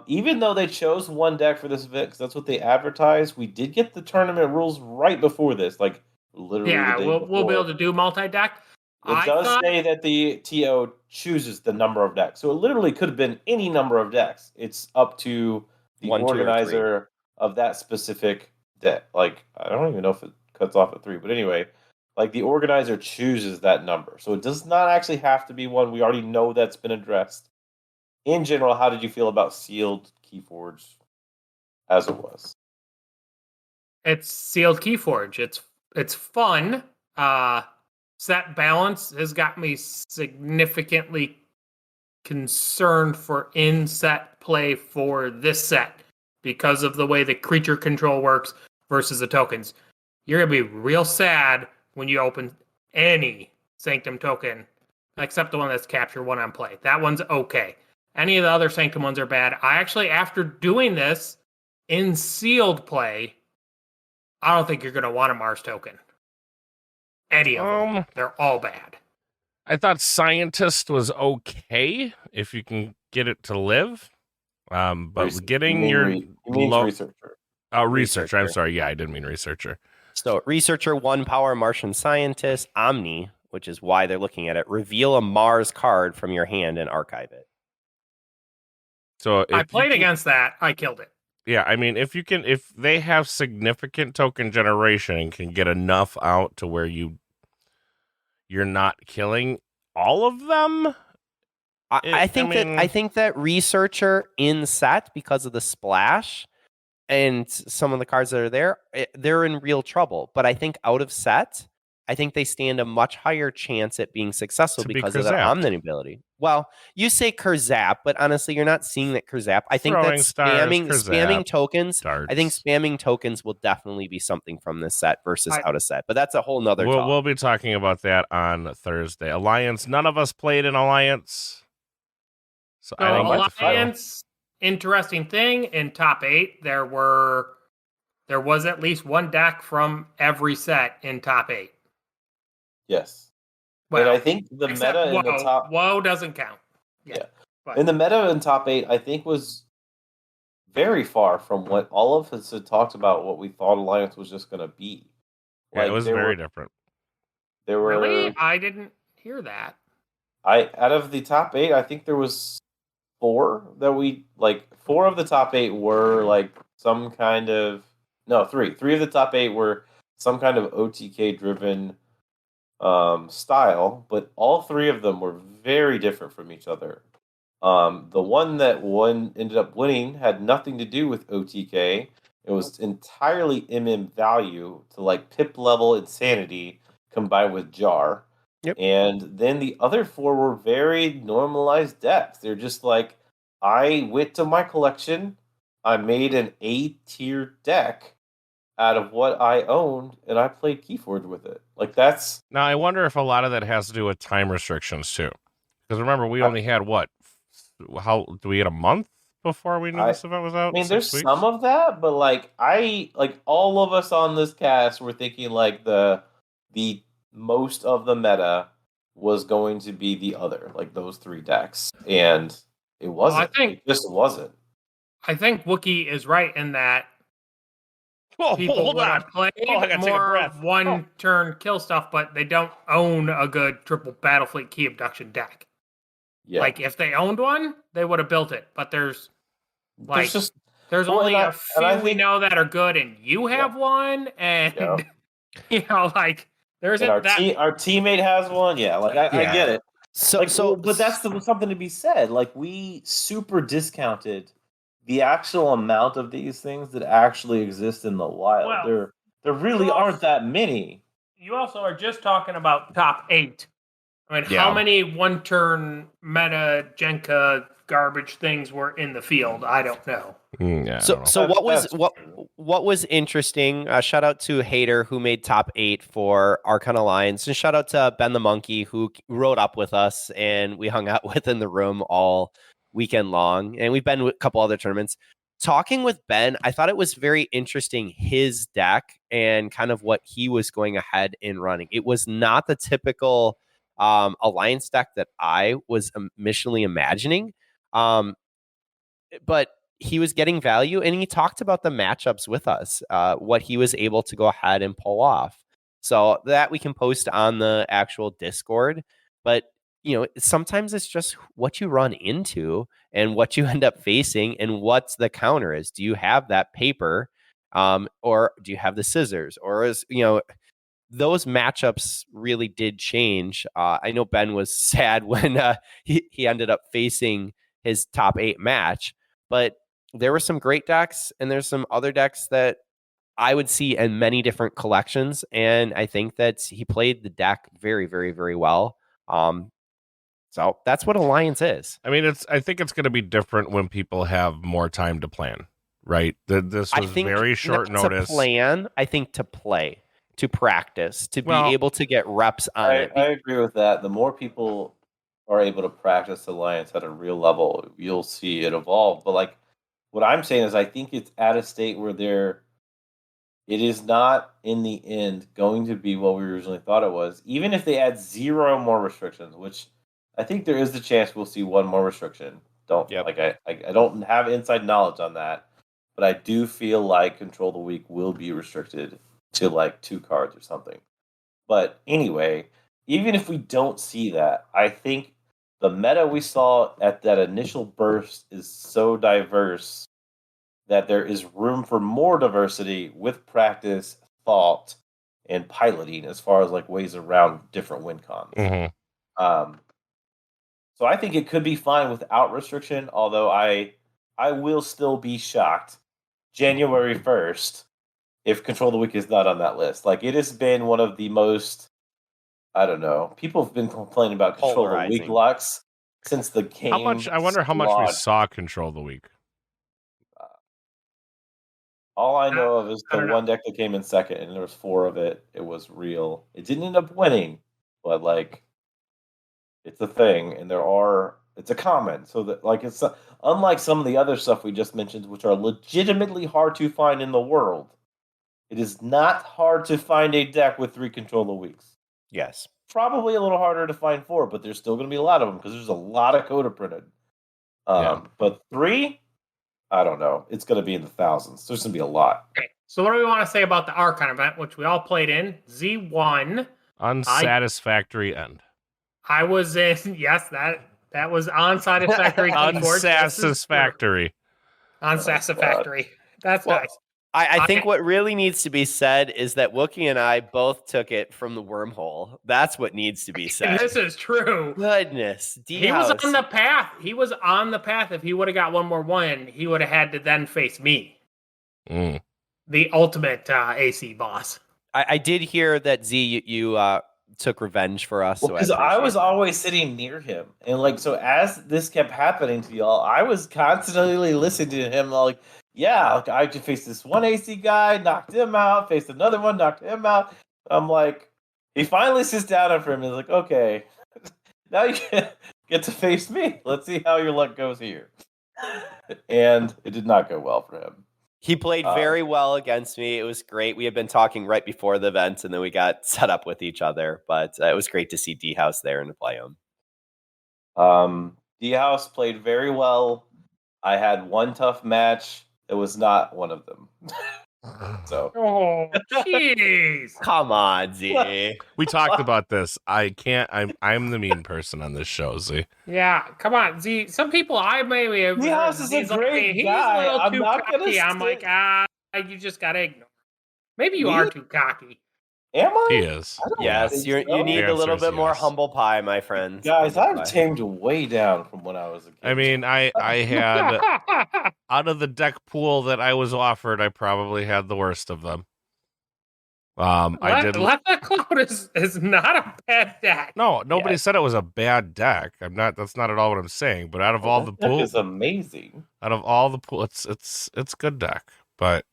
Even though they chose one deck for this event, because that's what they advertised, we did get the tournament rules right before this, like literally. Yeah, the day we'll be able to do multi-deck. It does say that the TO chooses the number of decks, so it literally could have been any number of decks. It's up to the organizer of that specific deck. Like, I don't even know if it cuts off at 3, but anyway. Like the organizer chooses that number. So it does not actually have to be one. We already know that's been addressed. In general, how did you feel about sealed Keyforge as it was? It's sealed Keyforge. It's fun. Set balance has got me significantly concerned for in-set play for this set because of the way the creature control works versus the tokens. You're gonna be real sad when you open any Sanctum token, except the one that's capture one on play. That one's okay. Any of the other Sanctum ones are bad. I actually, after doing this in sealed play, I don't think you're gonna want a Mars token. Any of them. They're all bad. I thought Scientist was okay if you can get it to live. But getting your researcher. Researcher. I'm sorry. Yeah, I didn't mean researcher. So researcher, 1 power Martian scientist, Omni, which is why they're looking at it. Reveal a Mars card from your hand and archive it. So I played against that. I killed it. Yeah, I mean, if they have significant token generation and can get enough out to where you're not killing all of them. I think that researcher in set, because of the splash and some of the cards that are there, they're in real trouble. But I think out of set, I think they stand a much higher chance at being successful because of their omni ability. Well, you say Kurzap, but honestly, you're not seeing that Kurzap. I think that spamming tokens. Darts. I think spamming tokens will definitely be something from this set versus out of set. But that's a whole nother talk. We'll be talking about that on Thursday. Alliance. None of us played in Alliance. So I think Alliance, interesting thing, in top 8, there was at least one deck from every set in top 8. Yes. Well, and I think the meta in the top... Woe doesn't count. Yeah. And the meta in top 8, I think, was very far from what all of us had talked about, what we thought Alliance was just going to be. Yeah, it was very different. Really? I didn't hear that. Out of the top 8, I think there was 4 that we... 4 of the top 8 were, some kind of... No, 3. 3 of the top 8 were some kind of OTK-driven... style, but all 3 of them were very different from each other. The one that ended up winning had nothing to do with OTK. It was entirely MM value to pip level insanity combined with jar. Yep. And then the other 4 were very normalized decks. They're just I went to my collection, I made an A-tier deck out of what I owned, and I played Keyforge with it. That's... Now, I wonder if a lot of that has to do with time restrictions, too. Because remember, we only had, how do we get a month before we knew this event was out? I mean, there's some of that, but, all of us on this cast were thinking, the most of the meta was going to be the other, those 3 decks. And it wasn't. It just wasn't. I think Wookie is right in that people would have played more of one-turn kill stuff, but they don't own a good triple Battlefleet Key Abduction deck. Yeah. If they owned one, they would have built it. But there's only a few we know that are good, and you have one, and there isn't that. Our teammate has one. Yeah, I get it. But that's something to be said. We super discounted the actual amount of these things that actually exist in the wild. Well, there really aren't that many. You also are just talking about top 8. I mean, how many one-turn meta Jenka garbage things were in the field? I don't know. What was interesting? Shout out to Hater who made top 8 for Archon Alliance, and shout out to Ben the Monkey who rode up with us and we hung out with in the room all weekend long, and we've been to a couple other tournaments. Talking with Ben, I thought it was very interesting, his deck and kind of what he was going ahead and running. It was not the typical Alliance deck that I was initially imagining, but he was getting value, and he talked about the matchups with us, what he was able to go ahead and pull off. So that we can post on the actual Discord, but sometimes it's just what you run into and what you end up facing and what the counter is. Do you have that paper or do you have the scissors? Or is, those matchups really did change. I know Ben was sad when he ended up facing his top 8 match, but there were some great decks, and there's some other decks that I would see in many different collections, and I think that he played the deck very, very, very well. So that's what Alliance is. I mean, I think it's going to be different when people have more time to plan, right? This was very short notice. To plan, I think to play, to practice, to be able to get reps on it. I agree with that. The more people are able to practice Alliance at a real level, you'll see it evolve. But like what I'm saying is, I think it's at a state where it is not in the end going to be what we originally thought it was. Even if they add 0 more restrictions, which I think there is the chance we'll see 1 more restriction. I don't have inside knowledge on that, but I do feel like Control the Week will be restricted to like 2 cards or something. But anyway, even if we don't see that, I think the meta we saw at that initial burst is so diverse that there is room for more diversity with practice, thought, and piloting as far as like ways around different win cons. Mm-hmm. So I think it could be fine without restriction, although I will still be shocked January 1st if Control the Week is not on that list. Like, it has been one of the most, I don't know, people have been complaining about Control the Week locks since the game. I wonder how much we saw Control the Week. All I know of is the one deck that came in second, and there was 4 of it. It was real. It didn't end up winning, but like, it's a thing, and it's a common. So that like it's unlike some of the other stuff we just mentioned, which are legitimately hard to find in the world. It is not hard to find a deck with 3 Control the Weeks. Yes, probably a little harder to find 4, but there's still going to be a lot of them because there's a lot of Coda printed. But 3, I don't know. It's going to be in the thousands. There's going to be a lot. Okay. So what do we want to say about the Archon event, which we all played in? Z1. Unsatisfactory end. I was in, yes, that was unsatisfactory. Unsatisfactory. Unsatisfactory. That's nice. I think what really needs to be said is that Wookie and I both took it from the wormhole. That's what needs to be said. This is true. Goodness. He was on the path. He was on the path. If he would have got 1 more win, he would have had to then face me. The ultimate AC boss. I did hear that Z, you took revenge for us. Because I was always sitting near him. And like, so as this kept happening to y'all, I was constantly listening to him like, yeah, like I just faced this one AC guy, knocked him out, faced another one, knocked him out. I'm like, he finally sits down in front of me and is like, okay, now you get to face me. Let's see how your luck goes here. And it did not go well for him. He played very well against me. It was great. We had been talking right before the event, and then we got set up with each other. But it was great to see D-House there and to play him. D-House played very well. I had one tough match. It was not one of them. So. Oh, jeez. Come on, Z. We talked about this. I'm the mean person on this show, Z. Yeah, come on, Z. Some people I maybe have. D-House is a great guy. He's a little too cocky. I'm like, you just gotta ignore. Maybe you are too cocky. Am I? He is. Yes, you need a little bit more humble pie, my friends. Guys, I've tamed way down from when I was a kid. I mean, I had out of the deck pool that I was offered, I probably had the worst of them. I did. Left the Cloud is not a bad deck. No, nobody said it was a bad deck. I'm not. That's not at all what I'm saying. But out of all the pool, is amazing. Out of all the pool, it's good deck. But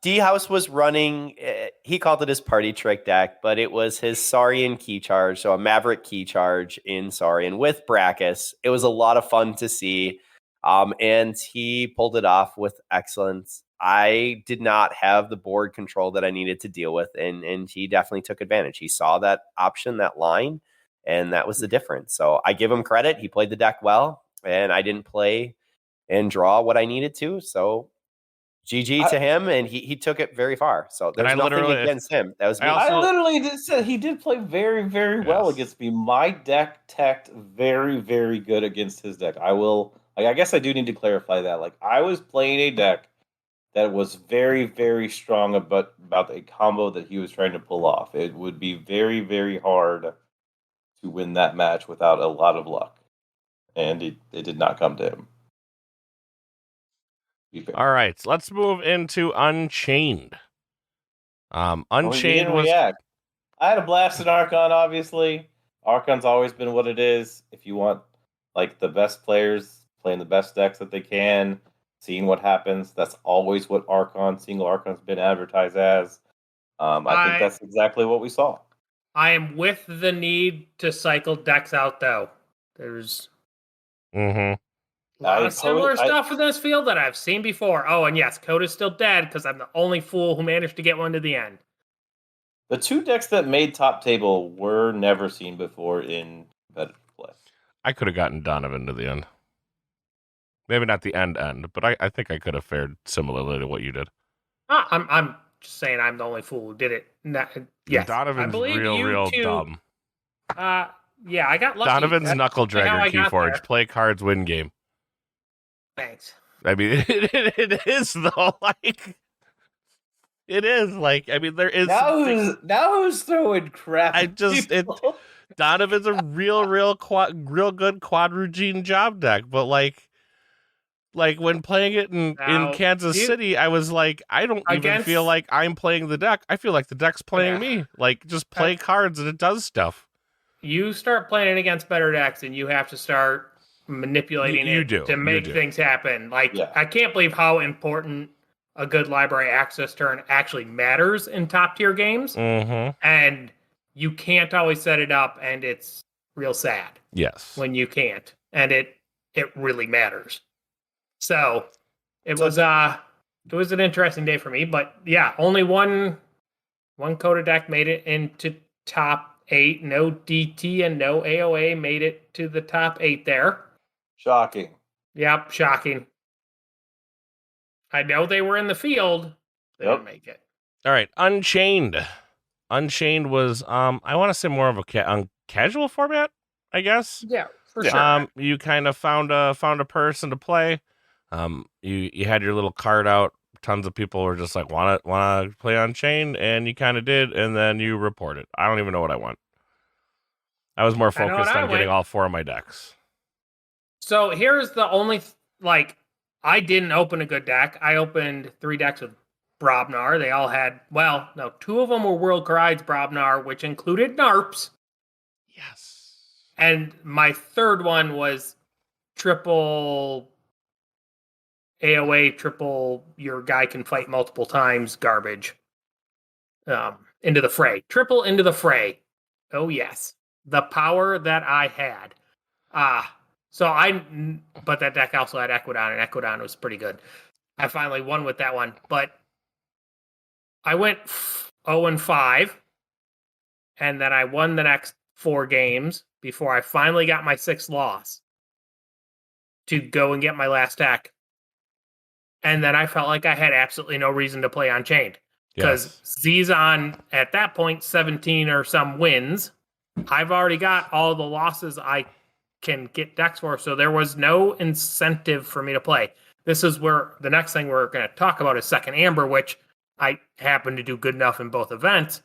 D-House was running, he called it his party trick deck, but it was his Saurian key charge, so a Maverick key charge in Saurian with Brachus. It was a lot of fun to see, and he pulled it off with excellence. I did not have the board control that I needed to deal with, and he definitely took advantage. He saw that option, that line, and that was the difference. So I give him credit. He played the deck well, and I didn't play and draw what I needed to, so GG to him, and he took it very far. So there's nothing against him. That was me. I literally did say he did play very, very well against me. My deck teched very, very good against his deck. I guess I do need to clarify that. Like, I was playing a deck that was very, very strong about a combo that he was trying to pull off. It would be very, very hard to win that match without a lot of luck. And it did not come to him. Be fair. All right, let's move into Unchained. Oh, he Unchained didn't was react. I had a blast in Archon, obviously. Archon's always been what it is. If you want like the best players playing the best decks that they can, seeing what happens, that's always what single Archon's been advertised as. I think that's exactly what we saw. I am with the need to cycle decks out, though. There's a lot of similar stuff in this field that I've seen before. Oh, and yes, Coda's still dead because I'm the only fool who managed to get one to the end. The two decks that made top table were never seen before in competitive play. I could have gotten Donovan to the end. Maybe not the end, but I think I could have fared similarly to what you did. I'm just saying I'm the only fool who did it. Yes, Donovan's I believe real two, dumb. Yeah, I got lucky. Donovan's Knuckle Dragger Keyforge. Play cards, win game. Thanks. I mean, it is though. Like, it is like. I mean, there is. Now who's throwing crap? Donovan's a real good quadrugene job deck, but like when playing it in Kansas City, I was like, I don't even feel like I'm playing the deck. I feel like the deck's playing me. Like, just play cards and it does stuff. You start playing it against better decks, and you have to start manipulating to make things happen. Like, I can't believe how important a good library access turn actually matters in top tier games. Mm-hmm. And you can't always set it up, and it's real sad. Yes. When you can't. And it really matters. So it was an interesting day for me, but yeah, only one Coda deck made it into top 8. No DT and no AOA made it to the top 8 there. Shocking. Yep, shocking. I know they were in the field. They didn't make it. All right, Unchained. Unchained was I want to say more of a casual format, I guess. Yeah, for sure. You kind of found a person to play. You had your little card out. Tons of people were just like, want to play Unchained, and you kind of did, and then you reported. I don't even know what I want. I was more focused on getting all 4 of my decks. So here's the only I didn't open a good deck. I opened 3 decks with Brobnar. They all had 2 of them were World Crides Brobnar, which included NARPs. Yes. And my third one was triple AOA, triple your guy can fight multiple times garbage. Into the fray. Triple into the fray. Oh yes. The power that I had. But that deck also had Equidon, and Equidon was pretty good. I finally won with that one, but I went 0-5, and then I won the next 4 games before I finally got my 6th loss to go and get my last deck. And then I felt like I had absolutely no reason to play Unchained. Because Z's on, at that point, 17 or some wins. I've already got all the losses I can get decks for, so there was no incentive for me to play. This is where the next thing we're going to talk about is Second Amber, which I happened to do good enough in both events.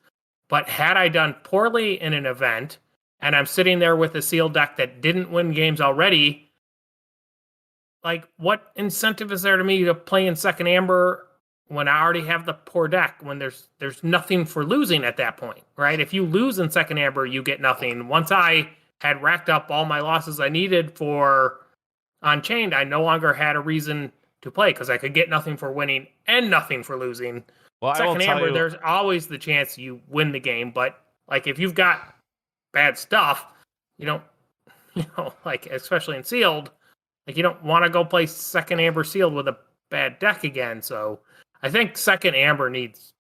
But had I done poorly in an event, and I'm sitting there with a sealed deck that didn't win games already, like, what incentive is there to me to play in Second Amber when I already have the poor deck, when there's nothing for losing at that point, right? If you lose in Second Amber, you get nothing. Once I had racked up all my losses I needed for Unchained, I no longer had a reason to play because I could get nothing for winning and nothing for losing. Well, Second Amber, there's always the chance you win the game, but like if you've got bad stuff, you don't, like especially in sealed, like you don't want to go play Second Amber sealed with a bad deck again. So I think Second Amber needs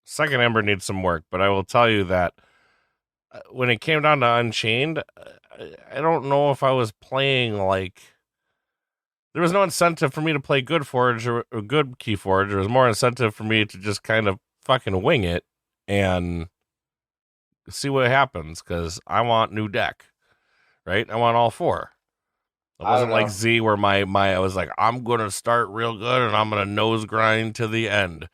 some work, but I will tell you that when it came down to Unchained, I don't know if I was playing like there was no incentive for me to play good Forge or good Keyforge. There was more incentive for me to just kind of fucking wing it and see what happens because I want new deck, right? I want all 4. It I wasn't don't like know. Z where I was like, I'm gonna start real good and I'm gonna nose grind to the end.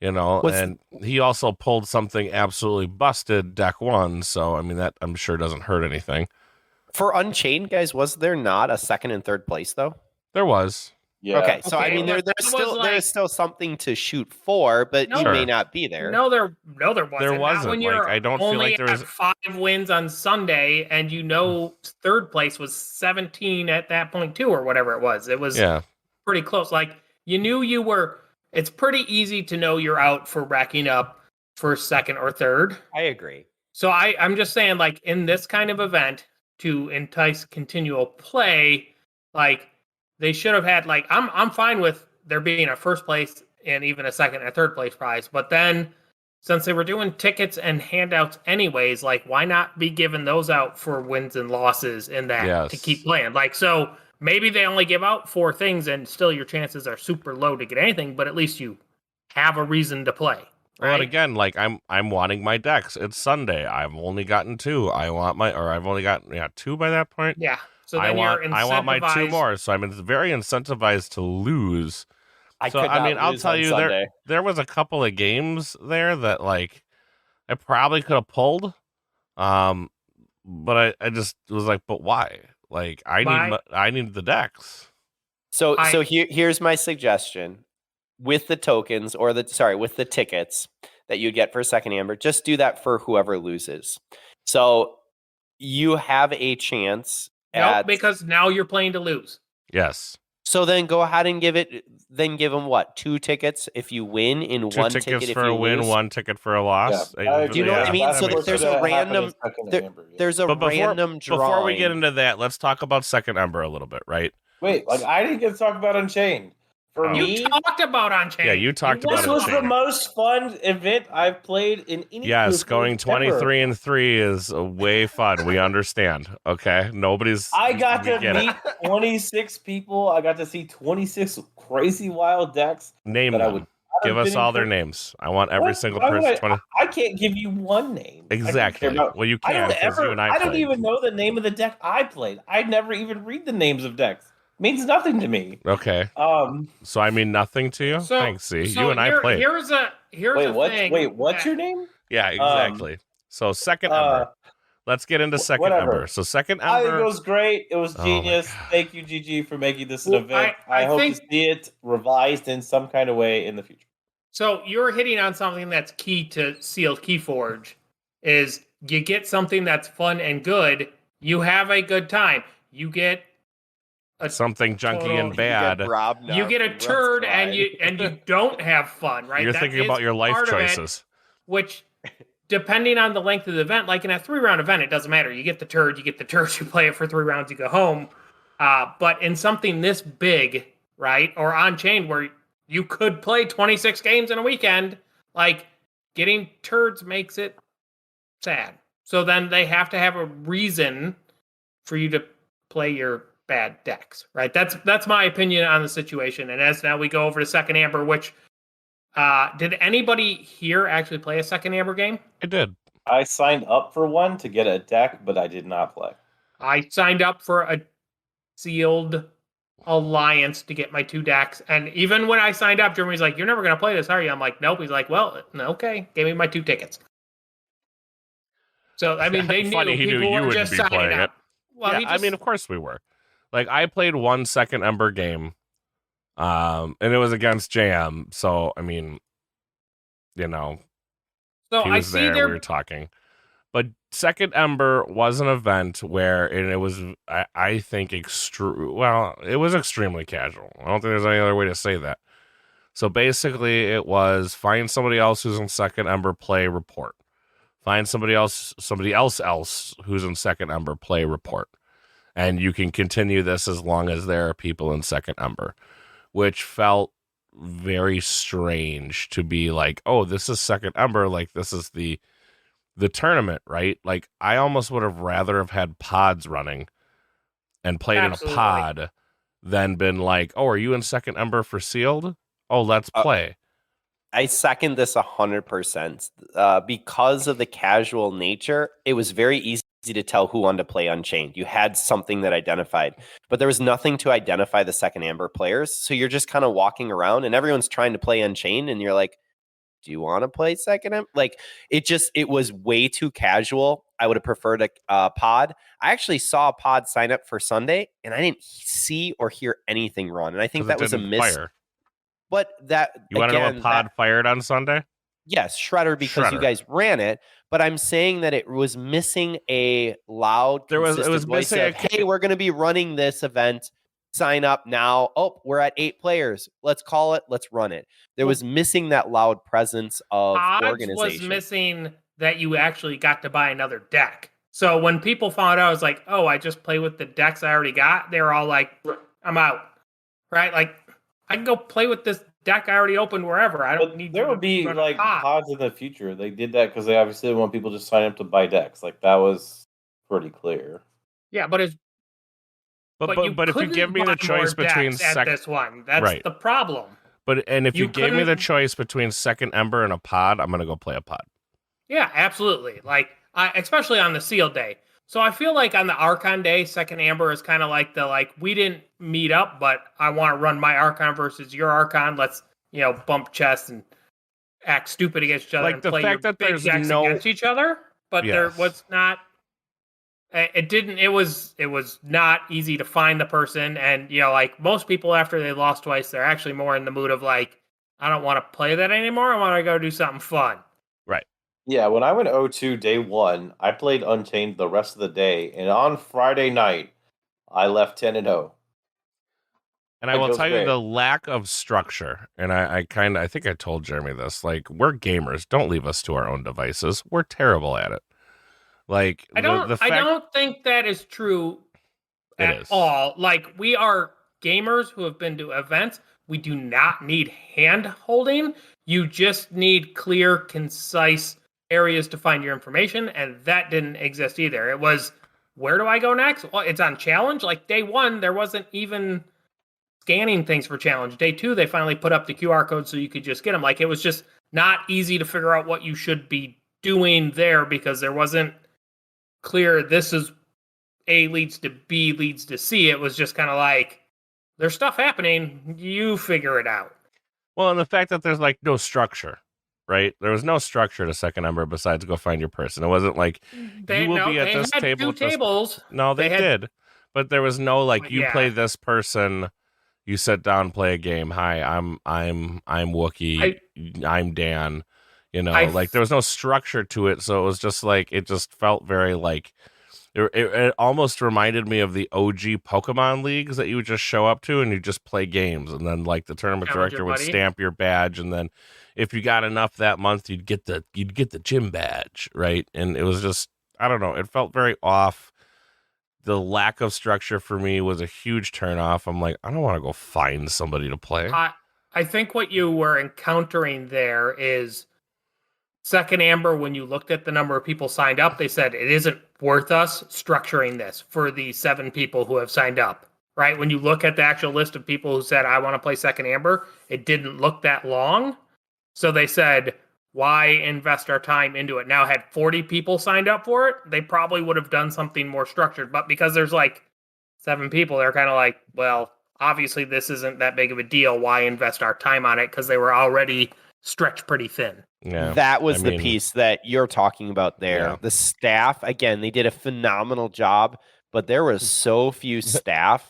And he also pulled something absolutely busted deck one, so I mean that I'm sure doesn't hurt anything. For Unchained, guys, was there not a second and third place though? There was. Yeah. Okay, so I Okay, mean, but there's that still was there like- is still something to shoot for, but No, he may Sure. not be there. No, there wasn't. There Not wasn't. when Like, you're I don't feel only like there was- at 5 wins on Sunday, and third place was 17 at that point too, or whatever it was. It was Yeah. pretty close. Like you knew you were. It's pretty easy to know you're out for racking up first, second, or third. I agree. So I'm just saying, like in this kind of event, to entice continual play, like they should have had like I'm fine with there being a first place and even a second and third place prize, but then since they were doing tickets and handouts anyways, like why not be giving those out for wins and losses in that Yes. to keep playing? Like so maybe they only give out 4 things and still your chances are super low to get anything, but at least you have a reason to play. Well, and Right? again, like I'm wanting my decks. It's Sunday. I've only gotten 2. I've only gotten 2 by that point. Yeah. So I then want you're I want my 2 incentivized- more. So I'm very incentivized to lose. I So could I not mean, I'll lose tell on you Sunday. there was a couple of games there that like I probably could have pulled. But I just was like, but why? Like I need the decks. So I- here's my suggestion. With the tokens with the tickets that you'd get for second amber, just do that for whoever loses. So you have a chance No, because now you're playing to lose. Yes. So then go ahead and give them what? 2 tickets if you win in 2 one tickets ticket if for you a win, lose. 1 ticket for a loss. Yeah, I Do you know what I mean? that So makes there's sense. a random there's a But random drawing. before we get into that, let's talk about second ember a little bit, right? Wait, like I didn't get to talk about Unchained. For Oh. me, You talked about Unchained. Yeah, you talked about this was Unchained. the most fun event I've played in any. Yes, group going ever. 23-3 is way fun. We understand. Okay, nobody's. I got we to get it. meet 26 people. I got to see 26 crazy wild decks. Name that I them. would not Give have us been all their encouraged- names. I want every What? single Why would person. 20. I can't give you one name. I don't care Exactly. about- Well, you I can don't because you and I don't played. even know the name of the deck I played. I never even read the names of decks. It means nothing to me. Okay, so I mean nothing to you. So, Thanks. See, so you and I played. Here's a thing. what's your name? Yeah, exactly. So second ember. Let's get into second whatever. ember. So second I think ember. it was great. It was Oh my genius. God. Thank you, GG, for making this an Well, event. I I hope think- to see it revised in some kind of way in the future. So you're hitting on something that's key to Sealed Keyforge is you get something that's fun and good, you have a good time. You get Something junky total- and bad. you get a turd and you don't have fun, right? You're That thinking is about your life part of it, choices. which depending on the length of the event, like in a 3-round event, it doesn't matter. You get the turd, you play it for 3 rounds, you go home. But in something this big, right, or on chain where you could play 26 games in a weekend, like getting turds makes it sad. So then they have to have a reason for you to play your bad decks, right? That's my opinion on the situation. And as now we go over to second amber, which did anybody here actually play a second amber game? I did. I signed up for one to get a deck, but I did not play. I signed up for a sealed alliance to get my 2 decks. And even when I signed up, Jeremy's like, "You're never going to play this, are you?" I'm like, "Nope." He's like, "Well, okay. Give me my 2 tickets." So, I mean, they knew Funny, he people knew you were wouldn't just be signing playing up. Well, yeah, he I just- mean, of course we were. Like, I played 1 second ember game, and it was against JM. So, I mean, you know, so he I was see there. their We were talking. But second ember was an event where, and it was, I think, it was extremely casual. I don't think there's any other way to say that. So basically, it was find somebody else who's in second ember, play, report. Find somebody else who's in second ember, play, report. And you can continue this as long as there are people in second ember, which felt very strange to be like, oh, this is second ember, like this is the tournament, right? Like I almost would have rather have had pods running and played Absolutely. in a pod than been like, oh, are you in second ember for sealed? Oh, let's play. I second this 100%. Because of the casual nature, it was very easy to tell who wanted to play Unchained. You had something that identified, but there was nothing to identify the second Amber players. So you're just kind of walking around and everyone's trying to play Unchained and you're like, do you want to play second Amber? Like it was way too casual. I would have preferred a pod. I actually saw a pod sign up for Sunday and I didn't see or hear anything run. And I think that was a miss. Fire. But that you want to know a pod fired on Sunday? Yes, Shredder, because you guys ran it. But I'm saying that it was missing a loud, it was voice of, hey, we're going to be running this event. Sign up now. Oh, we're at 8 players. Let's call it. Let's run it. There was missing that loud presence of organization. Was missing that you actually got to buy another deck. So when people found out, I was like, oh, I just play with the decks I already got. They were all like, I'm out. Right? Like, I can go play with this deck I already opened wherever. I don't need. There would be like pods in the future. They did that because they obviously want people to sign up to buy decks. Like that was pretty clear. Yeah, but it's. But if you give me the choice between this one, that's the problem. But if you gave me the choice between second Ember and a pod, I'm gonna go play a pod. Yeah, absolutely. Like especially on the sealed day. So I feel like on the Archon day, second Amber is kind of like we didn't meet up, but I want to run my Archon versus your Archon. Let's bump chests and act stupid against each other. Like and the play fact that there's against each other, but there was not. It didn't. It was not easy to find the person, and like most people after they lost twice, they're actually more in the mood of like, I don't want to play that anymore. I want to go do something fun. Right. Yeah, when I went 0-2 day 1, I played Unchained the rest of the day, and on Friday night, I left 10-0. And I will tell you the lack of structure, and I think I told Jeremy this, like, we're gamers. Don't leave us to our own devices. We're terrible at it. Like, I don't think that is true at all. Like, we are gamers who have been to events. We do not need hand holding. You just need clear, concise areas to find your information, and that didn't exist either. It was, where do I go next? Well, it's on challenge. Like day 1, there wasn't even scanning things for challenge. Day 2, they finally put up the QR code so you could just get them. Like it was just not easy to figure out what you should be doing there because there wasn't clear, this is A leads to B leads to C. It was just kind of like, there's stuff happening, you figure it out. Well, and the fact that there's like no structure. Right? There was no structure to second Ember besides go find your person. It wasn't like you will be at this table. 2 tables. No, they did. But there was no like you play this person, you sit down, play a game. Hi, I'm Wookie. I'm Dan. Like there was no structure to it, so it was just like it just felt very like it almost reminded me of the OG Pokemon leagues that you would just show up to and you just play games, and then like the tournament director would stamp your badge, and then if you got enough that month, you'd get the gym badge, right? And it was just, I don't know, it felt very off. The lack of structure for me was a huge turnoff. I'm like, I don't want to go find somebody to play. I think what you were encountering there is second Amber, when you looked at the number of people signed up, they said it isn't worth us structuring this for the 7 people who have signed up, right? When you look at the actual list of people who said, I want to play second Amber, it didn't look that long. So they said, why invest our time into it? Now, had 40 people signed up for it, they probably would have done something more structured. But because there's like 7 people, they're kind of like, well, obviously this isn't that big of a deal. Why invest our time on it? Because they were already stretched pretty thin. Yeah, that was the piece that you're talking about there. Yeah. The staff, again, they did a phenomenal job, but there was so few staff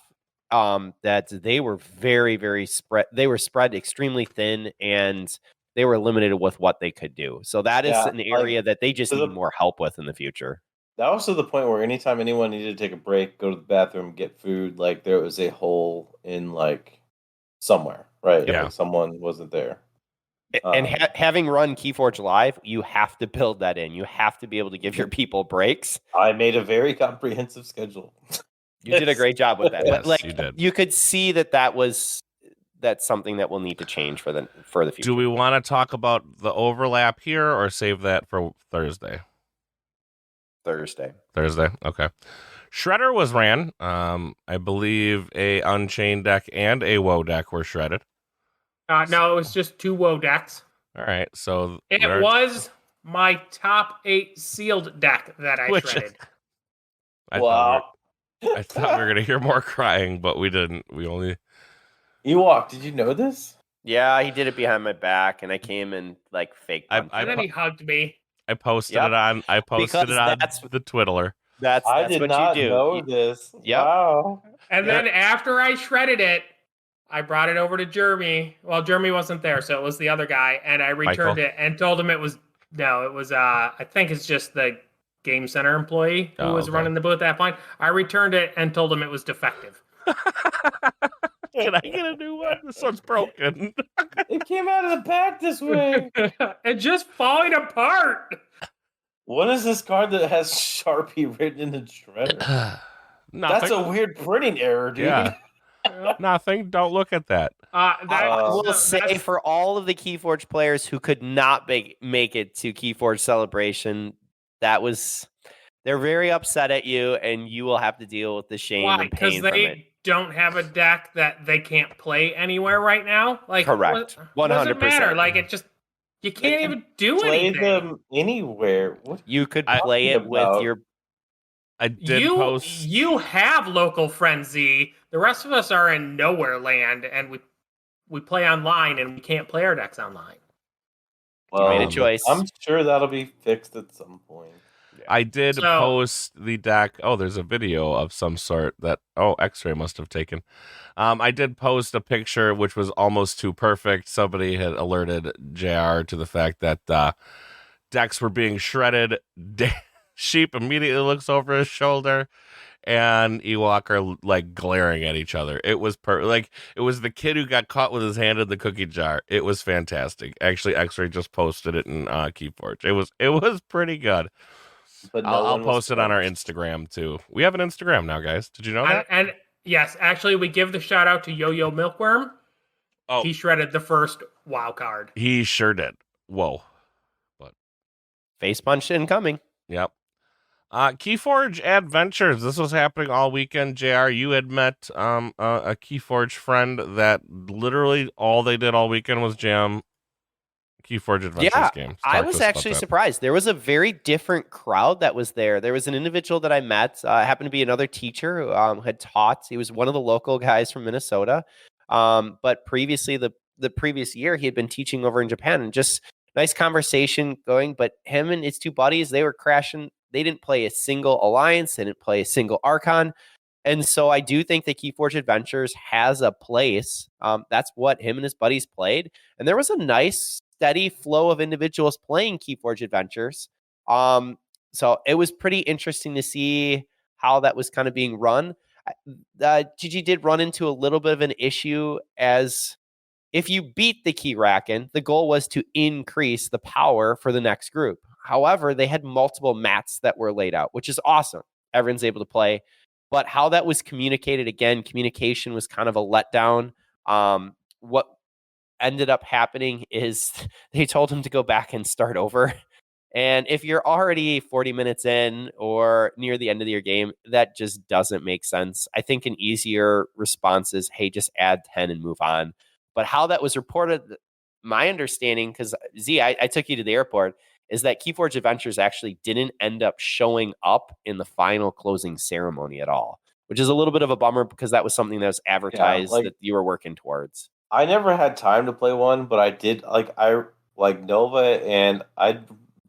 that they were very, very spread. They were spread extremely thin, and they were limited with what they could do. So that is an area that they just need more help with in the future. That was to the point where anytime anyone needed to take a break, go to the bathroom, get food, like there was a hole in like somewhere, right? Yeah. Like someone wasn't there. And having run Keyforge Live, you have to build that in. You have to be able to give your people breaks. I made a very comprehensive schedule. You did a great job with that. Yes, like you did. You could see that's something that will need to change for the future. Do we want to talk about the overlap here or save that for Thursday? Thursday. Okay. Shredder was ran. I believe a Unchained deck and a WoW deck were shredded. No, it was just 2 WoW decks. All right, so it was my top 8 sealed deck that I shredded. I Wow. I thought we were gonna hear more crying, but we didn't. We only. Ewok, did you know this? Yeah, he did it behind my back, and I came and like fake I- punched I And then him. he hugged me. I posted Yep. it on. I posted Because it on that's the Twitter. that's I that's did what not you do. know You- this. Yep. Wow. And Yeah. then after I shredded it, I brought it over to Jeremy. Well, Jeremy wasn't there, so it was the other guy, and I returned Michael? it and told him it was I think it's just the Game Center employee who Oh, was okay. running the booth at that point. I returned it and told him it was defective. Can I get a new one? This one's broken. It came out of the pack this way. It's just falling apart. What is this card that has Sharpie written in the shredder? Nothing. That's a weird printing error, dude. Yeah. Nothing. Don't look at that. I will that's- say for all of the Keyforge players who could not make it to Keyforge Celebration, they're very upset at you, and you will have to deal with the shame why? and Because pain from it. they don't have a deck that they can't play anywhere right now. Like Correct. What does it 100%. matter? Like it just you can't can even do Play anything. them anywhere. What? You could I- play it with about- your. I did you post. you have local frenzy. The rest of us are in nowhere land, and we play online, and we can't play our decks online. Well, made a choice. I'm sure that'll be fixed at some point. I did So- post the deck. Oh, there's a video of some sort that X-Ray must have taken. I did post a picture which was almost too perfect. Somebody had alerted JR to the fact that decks were being shredded. Sheep immediately looks over his shoulder, and Ewok are like glaring at each other. It was it was the kid who got caught with his hand in the cookie jar. It was fantastic. Actually, X-Ray just posted it in Keyforge. It was pretty good. But no I'll one was post it on our punched. Instagram too. We have an Instagram now, guys. Did you know that? And yes, actually, we give the shout out to Yo-Yo Milkworm. Oh. He shredded the first WoW card. He sure did. Whoa. Face punch incoming. Yep. Keyforge Adventures. This was happening all weekend. JR, you had met a Keyforge friend that literally all they did all weekend was jam Keyforge Adventures Yeah, games. I Talk to was us about actually that. surprised. There was a very different crowd that was there. There was an individual that I met, happened to be another teacher who had taught. He was one of the local guys from Minnesota. But previously, the previous year, he had been teaching over in Japan, and just nice conversation going. But him and his two buddies, they were crashing. They didn't play a single alliance. They didn't play a single Archon. And so I do think that Keyforge Adventures has a place. That's what him and his buddies played. And there was a nice, steady flow of individuals playing Keyforge Adventures. So it was pretty interesting to see how that was kind of being run. GG did run into a little bit of an issue, as if you beat the Key Racken, the goal was to increase the power for the next group. However, they had multiple mats that were laid out, which is awesome. Everyone's able to play. But how that was communicated, again, communication was kind of a letdown. What ended up happening is they told him to go back and start over. And if you're already 40 minutes in or near the end of your game, that just doesn't make sense. I think an easier response is, hey, just add 10 and move on. But how that was reported, my understanding, because Z, I took you to the airport, is that Keyforge Adventures actually didn't end up showing up in the final closing ceremony at all, which is a little bit of a bummer because that was something that was advertised that you were working towards. I never had time to play one, but I did I like Nova, and I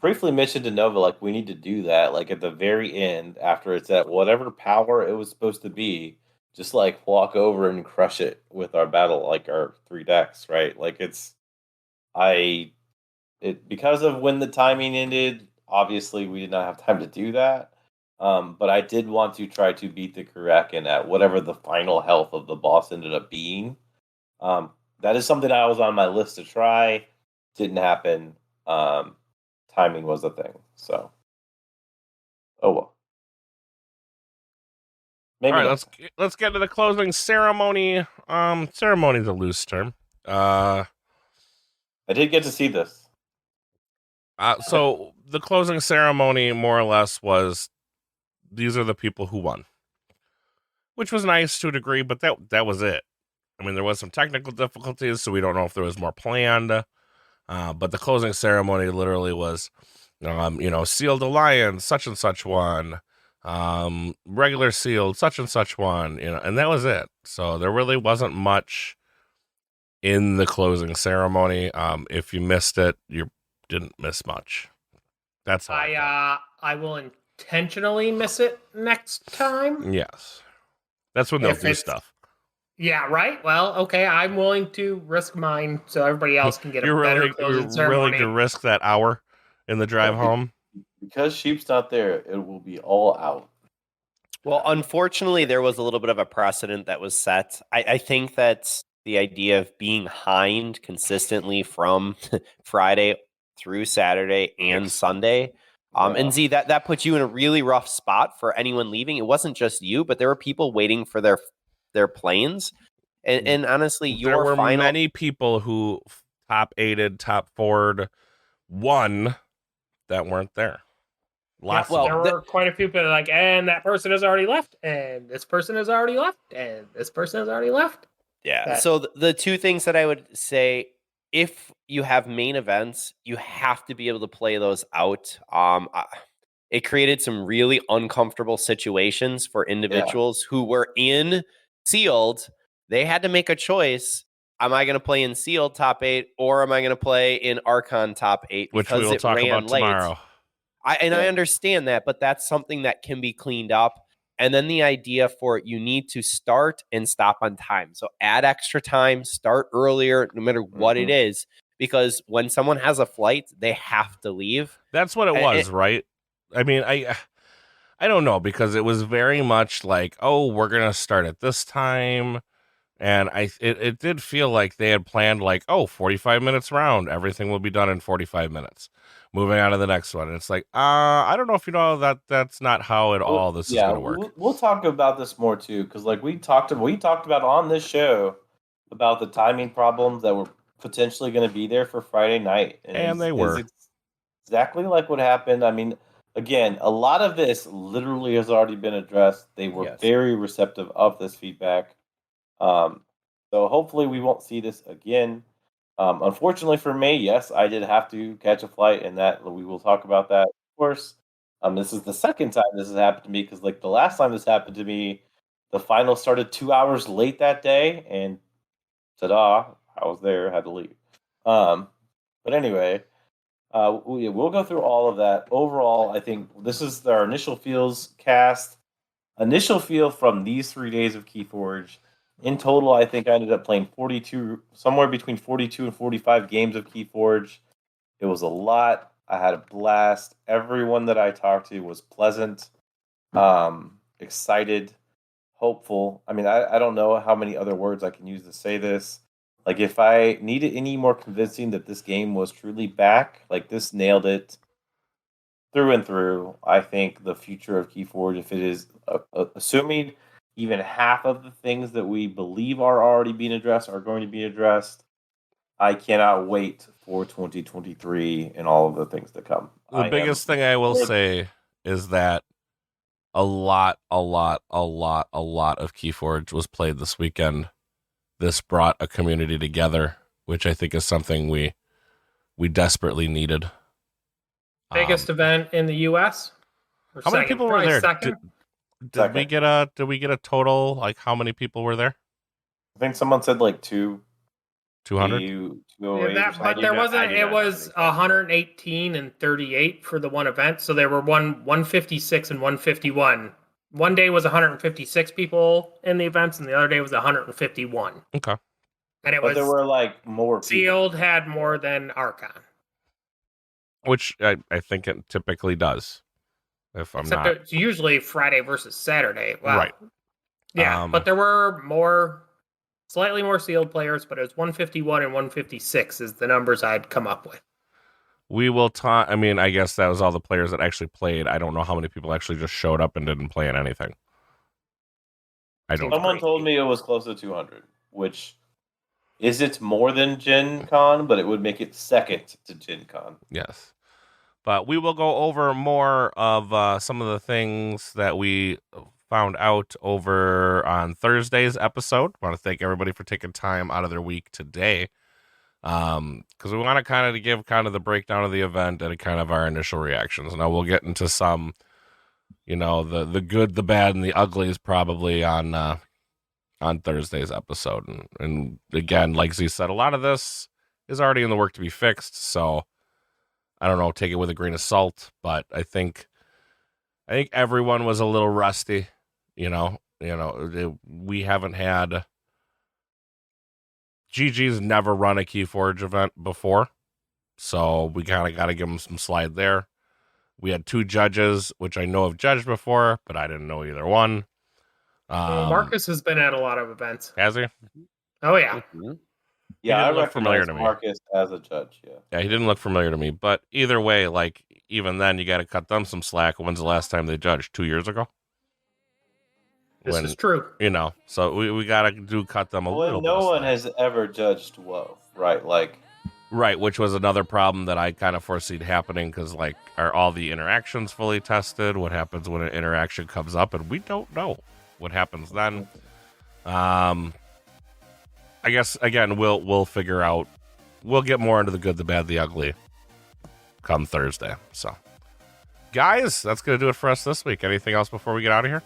briefly mentioned to Nova, like, we need to do that, like, at the very end, after it's at whatever power it was supposed to be, just like walk over and crush it with our battle, like our 3 decks, right? Like, because of when the timing ended, obviously we did not have time to do that. But I did want to try to beat the Kurakin at whatever the final health of the boss ended up being. That is something I was on my list to try. Didn't happen. Timing was a thing. So, oh well. Maybe All right, not. let's get to the closing ceremony. Ceremony is a loose term. I did get to see this. So the closing ceremony, more or less, was these are the people who won, which was nice to a degree, but that was it. I mean, there was some technical difficulties, so we don't know if there was more planned. But the closing ceremony literally was, Sealed Alliance, such and such won. regular sealed, such and such one, and that was it. So there really wasn't much in the closing ceremony. If you missed it, you didn't miss much. That's how I felt. I will intentionally miss it next time. Yes. That's when they'll If do it's- stuff. Yeah, right. Well, okay, I'm willing to risk mine so everybody else can get a You're better willing, closing you're ceremony. willing to risk that hour in the drive home? Because Sheep's not there, it will be all out. Well, unfortunately, there was a little bit of a precedent that was set. I think that the idea of being behind consistently from Friday through Saturday and Yes. Sunday. Yeah. And Z, that puts you in a really rough spot for anyone leaving. It wasn't just you, but there were people waiting for their planes. And honestly, There your were final many people who top 8'd, top 4'd, won that weren't there. Lots well, of them. There were quite a few people like, and that person has already left, and this person has already left, and this person has already left. Yeah. That- So the two things that I would say, if you have main events, you have to be able to play those out. It created some really uncomfortable situations for individuals who were in sealed. They had to make a choice. Am I going to play in sealed top 8 or am I going to play in Archon top 8? Which we will it talk ran about late. tomorrow. I understand that, but that's something that can be cleaned up. And then the idea for you need to start and stop on time. So add extra time, start earlier, no matter what it is, because when someone has a flight, they have to leave. That's what it was, right? I mean, I don't know, because it was very much like, oh, we're gonna start at this time, and it did feel like they had planned like, oh, 45 minutes round, everything will be done in 45 minutes. Moving on to the next one. It's like, I don't know if you know that's not how this is gonna work. We'll talk about this more too, because like we talked about on this show about the timing problems that were potentially going to be there for Friday night, And they were. it's exactly like what happened. I mean, again, a lot of this literally has already been addressed. They were very receptive of this feedback. So hopefully we won't see this again. Unfortunately for me, yes, I did have to catch a flight, and that we will talk about that, of course. This is the second time this has happened to me, because like the last time this happened to me, the final started 2 hours late that day, and ta-da, I was there, had to leave. But anyway, we'll go through all of that. Overall, I think this is our initial feels cast. Initial feel from these 3 days of Keyforge. In total, I think I ended up playing somewhere between 42 and 45 games of Keyforge. It was a lot. I had a blast. Everyone that I talked to was pleasant, excited, hopeful. I mean, I don't know how many other words I can use to say this. Like, if I needed any more convincing that this game was truly back, like this nailed it through and through. I think the future of Keyforge, if it is assuming even half of the things that we believe are already being addressed are going to be addressed, I cannot wait for 2023 and all of the things to come. The biggest thing I will say is that a lot of Keyforge was played this weekend. This brought a community together, which I think is something we desperately needed. Biggest event in the U.S. How many people were there? Second? Did we get a total? Like, how many people were there? I think someone said like 200. But there wasn't. It was 118 and 38 for the one event. So there were 156 and 151. One day was 156 people in the events, and the other day was 151. Okay. And there were like more. Sealed had more than Archon, which I think it typically does. It's usually Friday versus Saturday. Wow. Right. Yeah, but there were slightly more sealed players, but it was 151 and 156 is the numbers I'd come up with. We will talk. I mean, I guess that was all the players that actually played. I don't know how many people actually just showed up and didn't play in anything. Someone told me it was close to 200, which isn't more than Gen Con, but it would make it second to Gen Con. Yes. But we will go over more of some of the things that we found out over on Thursday's episode. I want to thank everybody for taking time out of their week today. Because we want to give the breakdown of the event and kind of our initial reactions. Now we'll get into some, the good, the bad, and the ugly is probably on Thursday's episode. And again, like Z said, a lot of this is already in the work to be fixed. So I don't know, take it with a grain of salt. But I think everyone was a little rusty. We haven't had. GG's never run a Keyforge event before, so we kind of got to give them some slide there. We had 2 judges, which I know have judged before, but I didn't know either one. Marcus has been at a lot of events. Has he? Oh yeah. Mhm. Yeah, I didn't look familiar recognize to me. Marcus as a judge. Yeah. Yeah, he didn't look familiar to me. But either way, like, even then, you got to cut them some slack. When's the last time they judged? 2 years ago? This is true. So we got to cut them a little bit. No of one slack. has ever judged WoW, right? Like, Right, which was another problem that I kind of foreseed happening because, like, are all the interactions fully tested? What happens when an interaction comes up? And we don't know what happens then. I guess, again, we'll figure out. We'll get more into the good, the bad, the ugly come Thursday. So, guys, that's going to do it for us this week. Anything else before we get out of here?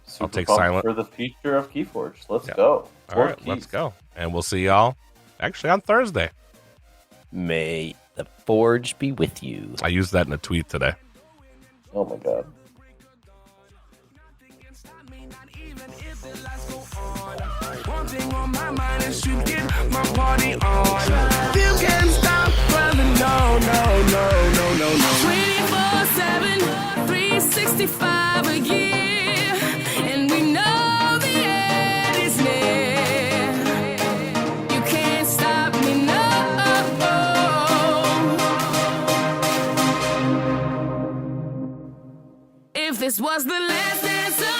super I'll take pumped silent. for the future of Keyforge. Let's Yeah. go. All right, let's go. And we'll see y'all actually on Thursday. May the forge be with you. I used that in a tweet today. Oh my god. One thing on my mind is to get my party on. You can't stop, brother. No, no, no, no, no, no. 24/7, 365 a year, and we know the end is near. You can't stop me, no. If this was the last dance.